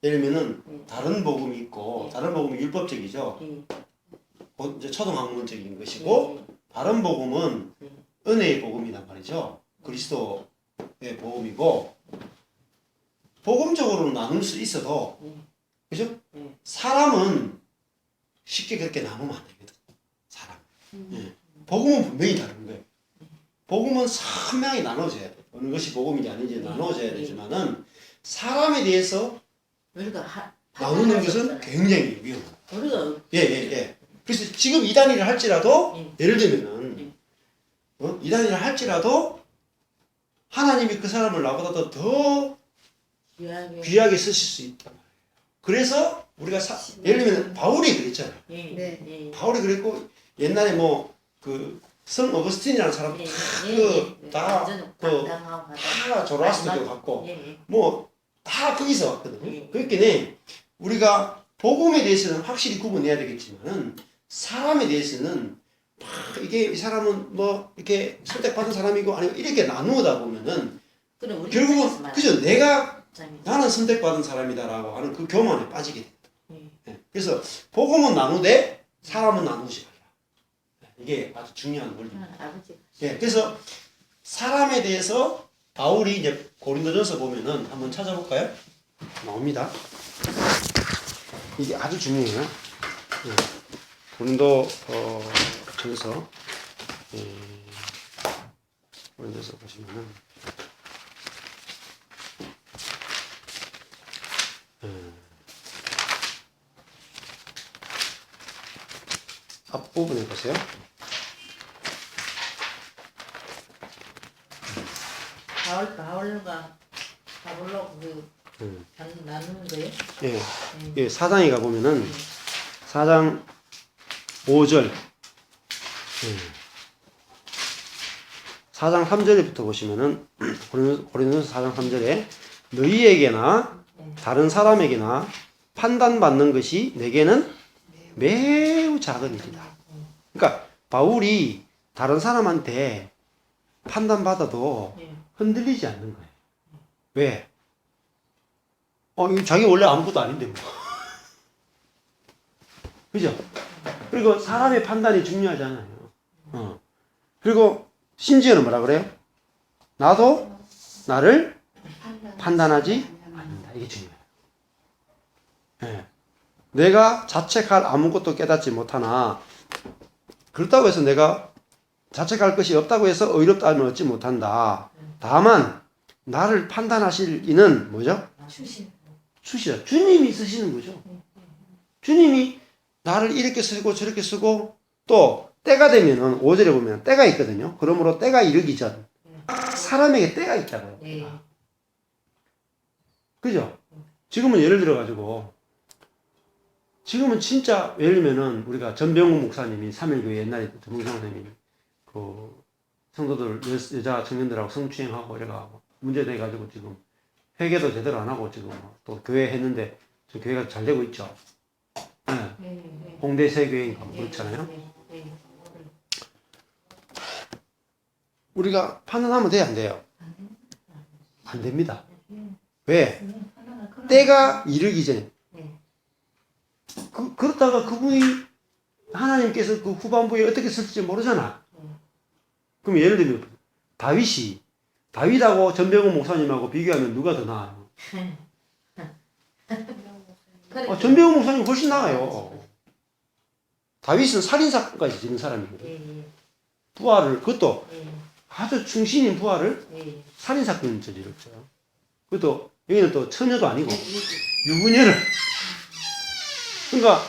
예를 들면은 예. 다른 복음이 있고 예. 다른 복음이 율법적이죠. 예, 이제 초등학문적인 것이고 다른 복음은 예. 은혜의 복음이란 말이죠. 그리스도의 복음이고 복음적으로는 나눌 수 있어도 예. 그죠? 예. 사람은 쉽게 그렇게 나누면 안 되거든. 사람. 예. 복음은 분명히 다른 거예요. 복음은 선명히 나눠져야 돼. 어느 것이 복음인지 아닌지 나눠져야 되지만은 사람에 대해서 우리가 나누는 것은 굉장히 위험해요. 우리가 예, 예, 예. 그래서 지금 이단이를 할지라도 예. 예를 들면은 이단이를 할지라도 하나님이 그 사람을 나보다 더 귀하게 쓰실 수 있단 말이에요. 그래서 우리가 예를 들면 바울이 그랬잖아요. 예, 네. 예. 바울이 그랬고 옛날에 뭐 그 성 어거스틴이라는 사람 예, 다 조라스도 갔고 예, 예. 뭐 다 거기서 왔거든요. 예. 그렇기는 우리가 복음에 대해서는 확실히 구분해야 되겠지만은 사람에 대해서는 막 이게 이 사람은 뭐 이렇게 선택받은 사람이고 아니고 이렇게 나누다 보면은 그럼 우리 결국은 그죠 내가 입장에서 나는 선택받은 사람이다라고 하는 그 교만에 빠지게 된다. 예. 예. 그래서 복음은 나누되 사람은 나누지 말라. 이게 아주 중요한 원리입니다. 아버지 예, 그래서 사람에 대해서 바울이 이제 고린도전서 보면은 한번 찾아볼까요? 나옵니다. 이게 아주 중요해요. 고린도 전서 고린도서 보시면은 앞부분에 보세요. 바울과 나누는 거예요? 예, 예, 4장에 가보면은 4장 5절 4장 3절부터 보시면은 고린도서 4장 3절에 너희에게나 다른 사람에게나 판단받는 것이 내게는 매우 작은 일이다. 그러니까 바울이 다른 사람한테 판단받아도 흔들리지 않는 거예요. 왜? 이거 자기 원래 아무것도 아닌데 뭐. 그죠? 그리고 사람의 판단이 중요하잖아요. 그리고 심지어는 뭐라 그래요? 나도 나를 판단하지 않는다. 이게 중요해요. 네. 내가 자책할 아무것도 깨닫지 못하나 그렇다고 해서 내가 자책할 것이 없다고 해서 의롭다함을 얻지 못한다. 다만 나를 판단하실 이는 뭐죠? 주시다. 주님이 쓰시는 거죠. 주님이 나를 이렇게 쓰고 저렇게 쓰고 또 때가 되면은 5절에 보면 때가 있거든요. 그러므로 때가 이르기 전 사람에게 때가 있다고요. 그죠? 지금은 예를 들어 가지고 지금은 진짜 예를 들면은 우리가 전병훈 목사님이 3일교회 옛날에 전병훈 목사님이 그 성도들 여자 청년들하고 성추행하고 이래가 문제돼 가지고 지금 회개도 제대로 안 하고 지금 또 교회 했는데 지금 교회가 잘 되고 있죠. 네. 홍대 세교회인가 그렇잖아요. 우리가 판단하면 돼요, 안 돼요? 안 됩니다. 왜? 때가 이르기 전에. 그렇다가 그분이 하나님께서 그 후반부에 어떻게 쓸지 모르잖아. 그럼 예를 들면 다윗하고 전병훈 목사님하고 비교하면 누가 더 나아요? 전병훈 목사님 훨씬 나아요. 다윗은 살인사건까지 지는 사람이거든요. 부하를 그것도 아주 충신인 부하를 살인사건을 저질렀죠. 그것도 여기는 또 처녀도 아니고 유부녀를. 그러니까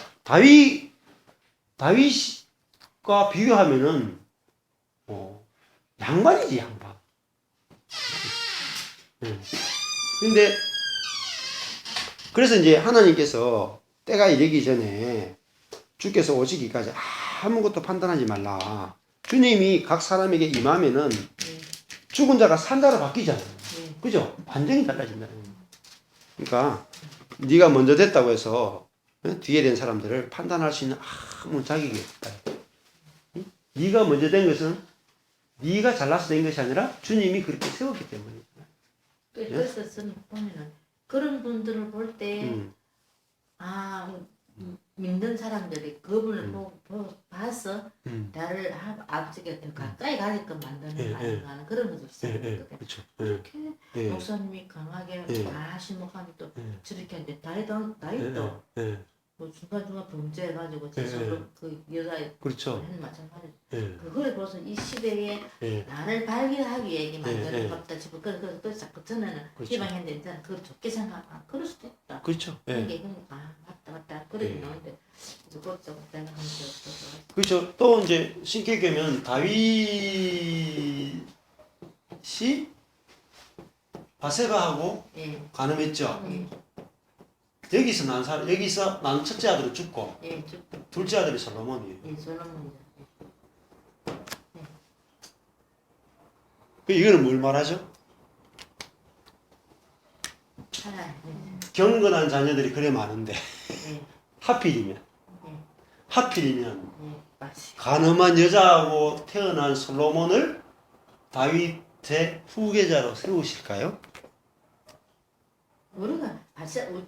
다윗과 비교하면은 양반이지 양반. 근데 그래서 이제 하나님께서 때가 이르기 전에 주께서 오시기까지 아무것도 판단하지 말라. 주님이 각 사람에게 임하면은 죽은 자가 산자로 바뀌잖아요. 그죠? 완전히 달라진다. 그러니까 네가 먼저 됐다고 해서 뒤에 된 사람들을 판단할 수 있는 아무 자격이 없다. 네가 먼저 된 것은 네가 잘나서 된 것이 아니라 주님이 그렇게 세웠기 때문이잖아요. 그래서 보면은 그런 분들을 볼 때 믿는 사람들이 그분을 보고 봐서 나를 아버지가 더 가까이 가게끔 만드는 아닌가 그런 것도 있어요. 그렇죠. 그렇게 목사님이 강하게 신목하면 또 저렇게 하는데 다윗도 뭐 중간중간 범죄해가지고 제대로 그 여자 그렇죠. 마찬가지. 그거를 벌써 이 시대에 나를 발견하기 위해 만드는 것다 싶어. 그래서 자꾸 전에는 희망했는데 이제 그걸 좋게 생각하면 그럴 수도 있다. 그렇죠. 이게 맞다 그러긴 나오는데 그것저것 생각하면서 없어서. 그렇죠. 또 이제 신격하면 다윗이 바세바하고 간음했죠. 여기서 난 첫째 아들이 죽고 둘째 아들이 솔로몬이에요. 솔로몬이죠. 이거는 뭘 말하죠? 경건한 자녀들이 그래 많은데 하필이면 간음한 여자하고 태어난 솔로몬을 다윗의 후계자로 세우실까요? 우리가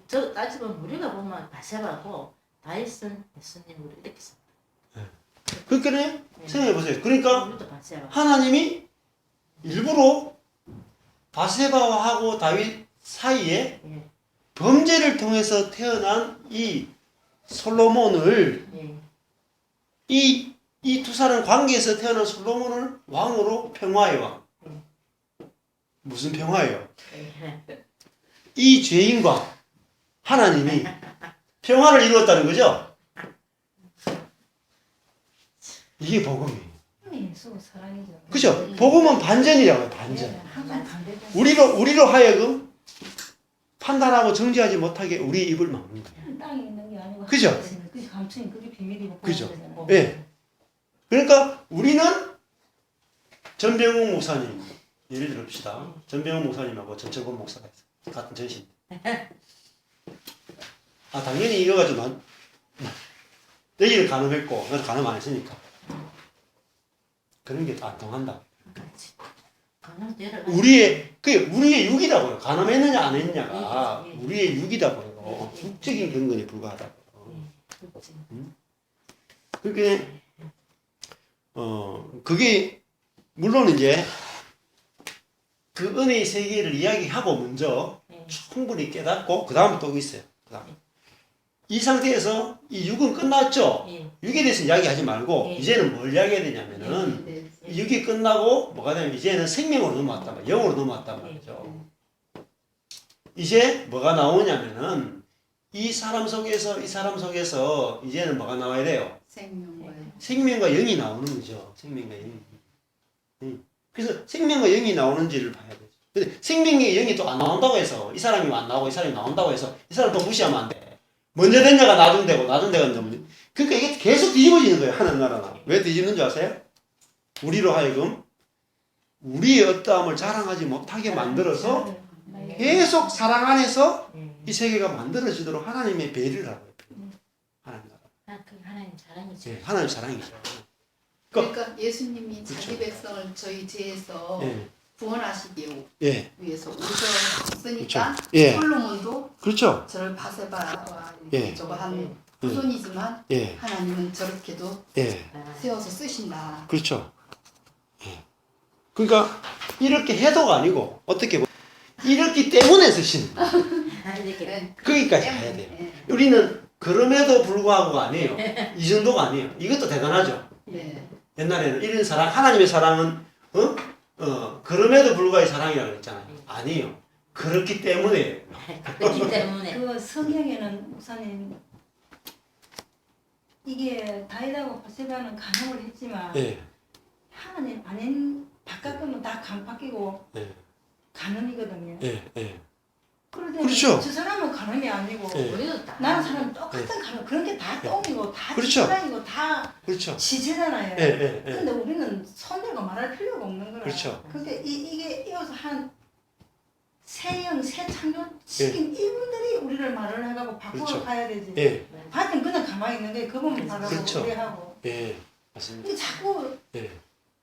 저 따지면 우리가 보면 바세바고 다윗은 예수님으로 이렇게 씁니다. 그러니까 생각해 보세요. 그러니까 우리도 바세바. 하나님이 일부러 바세바하고 다윗 사이에 범죄를 통해서 태어난 이 솔로몬을 예. 이 두 사람 관계에서 태어난 솔로몬을 왕으로 평화의 왕. 무슨 평화예요? 이 죄인과 하나님이 평화를 이루었다는 거죠? 이게 복음이에요. 예수 사랑이죠. 그죠? 복음은 반전이라고요, 반전. 네, 항상 반대죠. 우리로 하여금 판단하고 정지하지 못하게 우리 입을 막는 거예요. 땅에 있는 게 아니고 그죠? 하늘에 있는 그게 감추인 그게 비밀이고 그죠? 보호자잖아요. 예. 그러니까 우리는 전병욱 목사님, 예를 들읍시다. 전병욱 목사님하고 전철권 목사가 있어요. 같은 전신. 당연히 이거 가지고 여기는 간음했고, 나도 간음 안 했으니까. 그런 게 안 통한다. 우리의 육이다고요. 간음했느냐 안 했느냐가 우리의 육이다고요. 육적인 근거에 불과하다고요. 그게 그게 물론 이제 그 은혜의 세계를 이야기하고 먼저 충분히 깨닫고 그 다음 또 있어요. 그다음 이 상태에서 이 육은 끝났죠. 육에 대해서 이야기하지 말고 이제는 뭘 이야기해야 되냐면은 네, 이 육이 끝나고 뭐가 되면 이제는 생명으로 넘어왔단 말이에요. 영으로 넘어왔단 말이죠. 이제 뭐가 나오냐면은 이 사람 속에서 이제는 뭐가 나와야 돼요? 생명과 영이 나오는 거죠. 생명과 영이. 그래서 생명과 영이 나오는지를 봐야 되죠. 근데 생명과 영이 또 안 나온다고 해서 이 사람이 안 나오고 이 사람이 나온다고 해서 이 사람 또 무시하면 안 돼. 먼저 된 자가 나중 되고 나중 되가 너무. 그러니까 이게 계속 뒤집어지는 거예요. 하늘나라는. 왜 뒤집는 줄 아세요? 우리로 하여금 우리의 어떠함을 자랑하지 못하게 만들어서 계속 사랑 안에서 이 세계가 만들어지도록 하나님의 배려를 하고 있어요. 하나님 나라. 그 하나님 사랑이죠. 네, 하나님 사랑이죠. 그러니까 예수님이 그렇죠. 자기 백성을 저희 죄에서 예, 구원하시기 예, 위해서 오셨으니까 예, 솔로몬도 그렇죠. 저를 바세바와 예. 저거 한 후손이지만 예, 하나님은 저렇게도 예, 세워서 쓰신다. 그렇죠. 예. 그러니까 이렇게 해도가 아니고 어떻게 보면 이렇기 때문에 쓰시는 거예요. 네. 거기까지 가야 돼요. 네. 우리는 그럼에도 불구하고가 아니에요. 이 정도가 아니에요. 이것도 대단하죠. 네. 옛날에는 이런 사랑, 하나님의 사랑은 그럼에도 불구하고 사랑이라고 그랬잖아요. 아니에요. 그렇기 때문에. 그렇기 때문에 그 성경에는 목사님 이게 다윗하고 바세바는 간음을 했지만 예, 하나님 아닌 바깥 거면 다 바뀌고 예, 간음이거든요. 예, 예. 그런데 그렇죠. 저 사람은 간음이 아니고 예. 우리도 다 나는 사람 똑같은 간음 그런 게 다 똥이고 다 그렇죠. 지방이고 다 그렇죠. 지지잖아요. 예, 예, 예. 근데 우리는 손들고 말할 필요가 없는 거라. 그렇죠. 근데 이게 이어서 한 새형 새창조 시킨 이분들이 우리를 말을 해가고 바꾸어 그렇죠. 가야 되지. 예, 하여튼 그냥 가만히 있는 게 그분만 하라고 그렇죠. 우리하고. 예. 맞습니다. 근데 자꾸 예,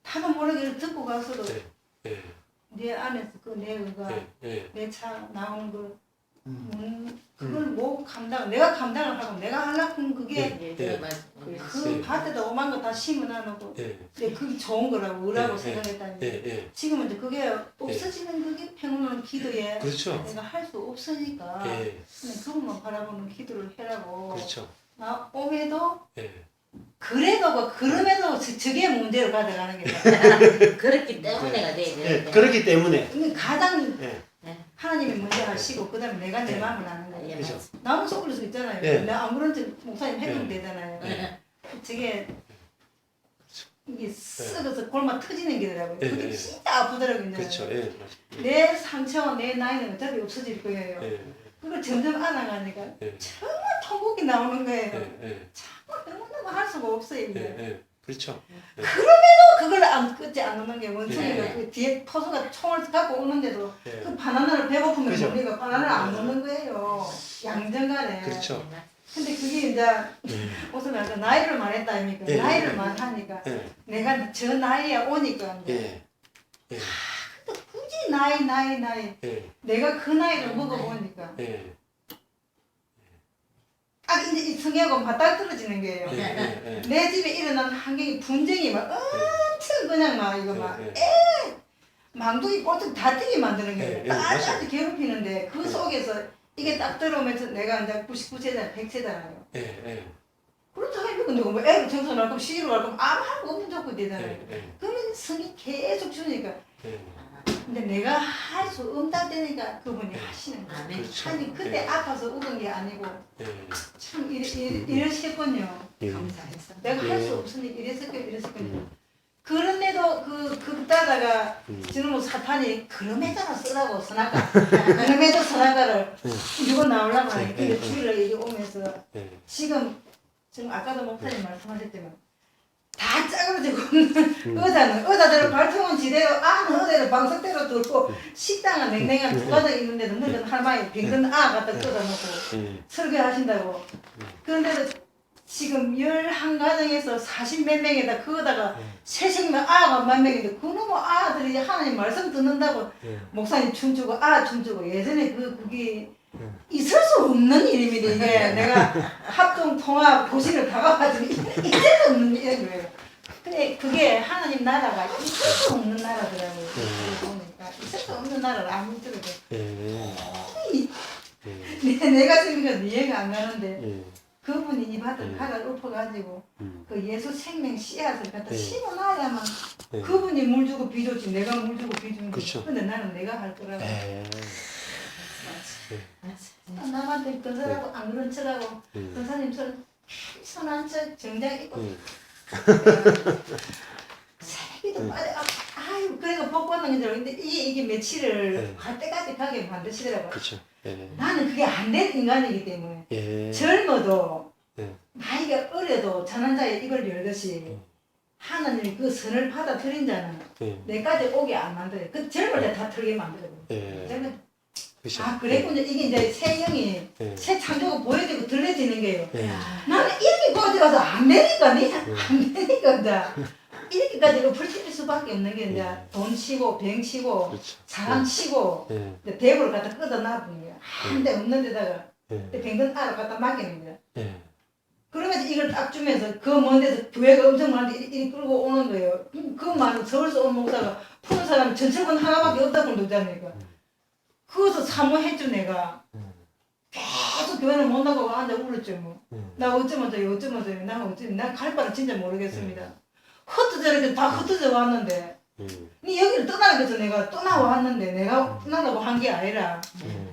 타도 모르게 듣고 가서도 예, 예, 내 안에서 그 내 의가 예, 예. 내 차 나오는 그 음. 그걸 뭐 내가 감당을 하고 내가 하려고 그게 예. 예, 맞아. 그 예. 밭에다 오만 거 다 심어놔놓고 예, 그게 좋은 거라고 의라고 예. 생각했다니. 예, 예. 지금은 이제 그게 없어지는 그게 평온한 기도에 그렇죠. 내가 할 수 없으니까 예, 그냥 그것만 바라보는 기도를 해라고. 그렇죠. 나 오매도 예, 그래도 그럼에도 저게 문제로 가져가는 게. 그렇기 때문에가 돼야 예. 되는데 그렇기 때문에. 근데 가장 예, 하나님이 먼저 하시고 그다음에 내가 내 예. 마음을 아는 거예요. 예, 그죠. 맞아. 나는 속을 수 있잖아요. 예. 내가 아무런지 목사님 해도 예. 되잖아요. 예. 저게 이게 썩어서 골마 터지는 게더라고요. 예, 그게 예. 진짜 아프더라고요. 그렇죠. 예, 내 상처와 내 나이는 어차피 없어질 거예요. 예, 그걸 점점 안아가니까 예, 정말 통곡이 나오는 거예요. 예, 예, 너무너무 할 수가 없어요. 이제. 예, 예. 그렇죠. 또 그걸 안 끊지 않는 게 원숭이가 예. 그 뒤에 토수가 총을 갖고 오는데도 예, 그 바나나를 배고프면 그죠. 우리가 바나나를 안 먹는 거예요. 양정간에. 그렇죠. 근데 그게 이제 예, 무슨 말까 나이를 말했다 아닙니까? 예, 나이를 예. 말하니까 예, 내가 저 나이에 오니까 이제 예, 굳이 나이 예, 내가 그 나이를 먹어보니까 예, 이제 이 성향하고 맞닥 떨어지는 거예요. 예, 예, 내 집에 일어난 환경이 분쟁이 막 엄청 그냥 막 이거 막 예, 망둥이 꼴뚝 다 뛰게 만드는 거예요. 예, 맞아요. 아주 괴롭히는데 그 예. 속에서 이게 딱 들어오면서 내가 이제 99세잖아, 100세잖아요. 그렇다고 해도 내가 뭐 애를 청소를 할 거면 시집을 갈 거면 아무 할 거 없는 조건 되잖아요. 그러면 성이 계속 주니까. 근데 내가 할 수 없다 되니까 그분이 하시는 거예요. 그렇죠. 아니 그때 아파서 울은 게 아니고 참 이러셨군요. 감사해서. 내가 할 수 없으니 이랬었군요. 그런데도 그따다가 저놈의 사탄이 그럼에다가 쓰라고 선악과 그럼에도 선악과를 이거 나오려고 하니까 근데 주일날 이게 오면서 지금 아까도 목사님 말씀하셨지만 다 짜그러지고 없는 의자대로 발통은 지대로 아는 의대로 방석대로 들고 식당은 냉랭한 두 가정 있는데도 늙은 할머니 병든 아 갖다 뜯어놓고 설교하신다고. 그런데도 지금 11가정에서 40몇 명에다 그거다가 세생명 아가 만 명인데 그놈의 아들이 하나님 말씀 듣는다고 목사님 춤추고 춤추고 예전에 그게 있을 수 없는 일입니다. 이게 내가 합동 통합 도시를 가가지고 있을 수 없는 일이에요. 근데 그게 하나님 나라가 있을 수 없는 나라더라고요. 보니까 있을 수 없는 나라를 아무리 들어도 내가 지금 이해가 안 가는데 그분이 이 밭을 갈아 엎어가지고 그 예수 생명 씨앗을 갖다 심어놔야만 그분이 물 주고 비 줬지 내가 물 주고 비 주는 거지. 근데 나는 내가 할 거라고. 남한테 건설하고 안 그런 척하고 건사님처럼 선한 척 정장 입고 새끼도 빠져. 아유 그래가 복 받는 줄 알았는데 이게 며칠을 갈 때까지 가게 만드시더라고요. 그렇죠. 나는 그게 안 된 인간이기 때문에 젊어도 나이가 어려도 전환자에 입을 열듯이 하나님이 그 선을 받아들인 자는 내까지 오게 안 만들어요. 그 젊을 때 다 털게 만들어요. 젊은 그랬군요. 이게 이제 새 영이 새 창조가 보여지고 들려지는 게요. 나는 이렇게 고집해서 안 되니까 안 되니까 이제 이렇게까지 엎을 수밖에 없는 게 이제 돈 치고 병 치고 그렇죠. 사람 치고 이제 대구를 갖다 끄덕놔보는 거야. 한 대 없는 데다가 병든 알을 갖다 맡기는 거야. 그러면서 이걸 딱 주면서 그 먼 데서 교회가 엄청 많은데 이리 끌고 오는 거예요. 그 많은 서울서 온 목사가 푸는 사람이 전철권 하나밖에 없다고 그러잖아요. 그것을 사모했죠 내가. 계속 교회를 못 나가고 앉아 울었죠 뭐. 나 어쩌면 저요 나 어쩌면 난 갈 바를 진짜 모르겠습니다. 흩어져서 다 흩어져 왔는데 니 여기를 떠나겠어 내가 떠나왔는데 내가 떠나라고 한 게 아니라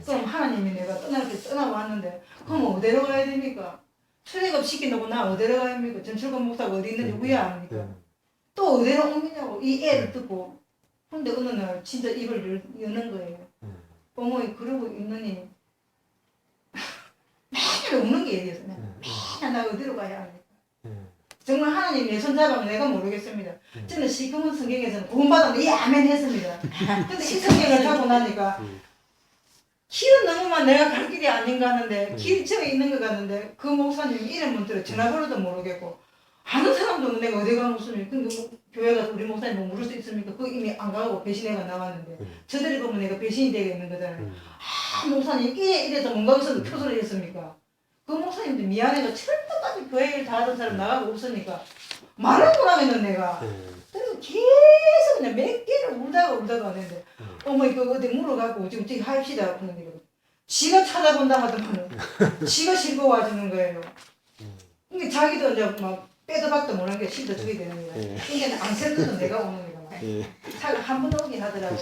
그럼 하나님이 내가 떠나왔는데 그럼 어디로 가야 됩니까? 출애굽 시키놓고 나 어디로 가야 됩니까? 전철권 목사가 어디 있는지 우야 압니까? 또 어디로 옮기냐고 이 애를 듣고 근데 어느 날 진짜 입을 여는 거예요. 어머니 그러고 있느니 맨날 우는 게 얘기했어. 맨날 나 어디로 가야 합니까? 정말 하나님 내 손잡으면 내가 모르겠습니다. 저는 시커먼 성경에서는 구원받았는데 예 아멘 했습니다. 근데 이 성경을 타고 나니까 길은 너무만 내가 갈 길이 아닌가 하는데 길 저에 있는 것 같는데 그 목사님 이름 못 들어 전화번호도 모르겠고 아는 사람도 내가 어디 가면 무슨 근데 뭐 교회 가서 우리 목사님 뭐 물을 수 있습니까? 그거 이미 안 가고 배신해가 나왔는데 저들이 보면 내가 배신이 되겠는 거잖아요. 목사님 이래서 뭔가 없어도 표소를 했습니까? 그 목사님도 미안해가 철도까지 교회 일 다 하던 사람 나가고 없으니까 말을 못하겠는 내가 그래서 계속 그냥 몇 개를 울다가 왔는데 어머니 그거 어디 물어갖고 지금 어떻게 합시다 그런 게 지가 찾아본다 하더만은 지가 실고 와주는 거예요. 그러니까 자기도 이제 막 빼도 박도 못한 게 실도 주게 되는 거야. 그러니까 안 쓸때도 내가 오는 거야. 차가 한 번 오긴 하더라고.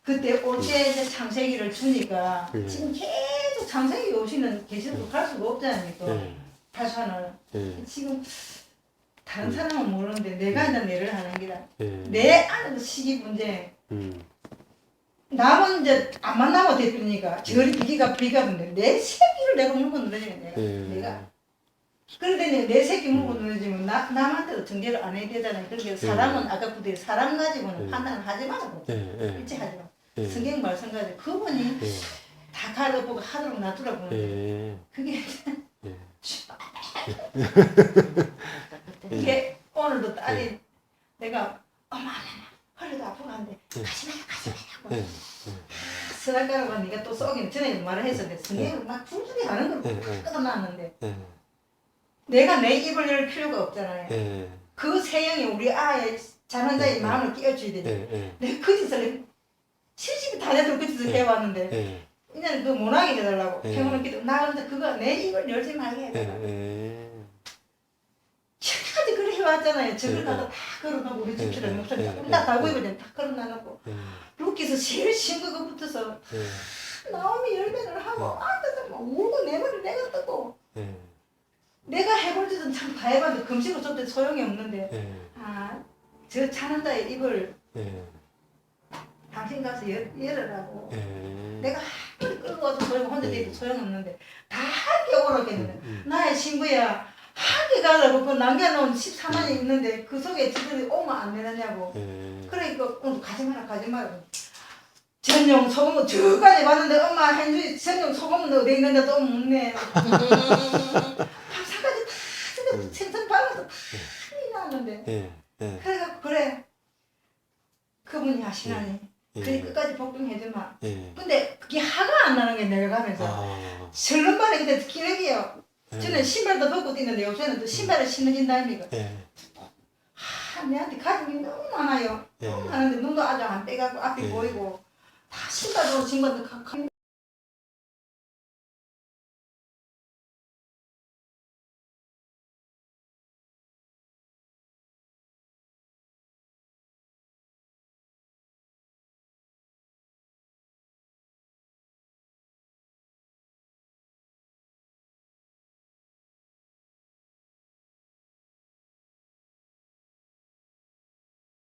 그때 올 때 이제 창세기를 주니까 지금 계속 창세기 오시는 계시는 갈 수가 없잖아요. 또 8산을 지금 다른 사람은 모르는데 내가 이제 내를 하는 게라 내 안에도 시기 문제 남은 이제 안 만나면 대표니까 저리 비기가 근데 내 새끼를 내가 물고 늘어지면 내가 그런데 내 새끼 물고 늘어지면 남한테도 전개를 안 해야 되잖아요. 그렇게 사람은 아까 그때 사람 가지고는 판단을 하지 말고 일찍 하지 마. 성경 말씀 가지고 그분이 다 가르보고 하도록 놔두라고 그러는데 그게 이게 오늘도 딸이 내가 엄마 허리도 아프고 한데 가지 마요 선악과라고 네가 또 쏘기는 전에 말을 했었는데 성경을 막 줄줄이 하는 걸 끊어놨는데 내가 내 입을 열 필요가 없잖아요. 그 세영이 우리 아의 자녀자의 마음을 깨워줘야 되지. 내가 그 짓을 70이 다 돼도 그 짓을 해왔는데 이제는 그 못하게 해달라고 예. 평온한 기도 나 근데 그거 내 입을 열지 말게 해달라고 지금까지 그래 해왔잖아요. 저걸 예. 가서 다 걸어놓고 우리 집처럼 예. 목소리 예. 다 달고 입을 다 걸어놔놓고 예. 루키에서 제일 쉬운 거 붙어서 예. 나오미 열매를 하고 앉아서 막 울고 내 머리 내가 뜨고 예. 내가 해볼 짓은 참 다 해봤는데 금식을 줬더니 소용이 없는데 예. 저 찬원자의 입을 예. 당신 가서 열으라고 예. 내가 아무리 끌고 와서 혼자 예. 대도 소용없는데 다 함께 오라겠는데 음. 나의 신부야 함께 가라고 그 남겨놓은 14만이 있는데 그 속에 지들이 오면 안 되느냐고 예. 그러니까 가지 마라 전용 소금 저까지 봤는데 엄마 hen주이 전용 소금은 어디 있는데 또 묻네 밥상까지 다 생선 발라서 다 나왔는데 예. 예. 그래서 그래 그분이 하시나니 예. 그래 끝까지 복종해주마 예. 근데 그게 화가 안 나는 게 내가 가면서 아. 설렁발에 그때 기력이요 예. 저는 신발도 벗고 뛰는데 요새는 또 신발을 신어진다 아닙니까 예. 내한테 가진 게 너무 많아요 예. 너무 많은데 눈도 아주 안 빼가고 앞이 예. 보이고 다 신발도 신발도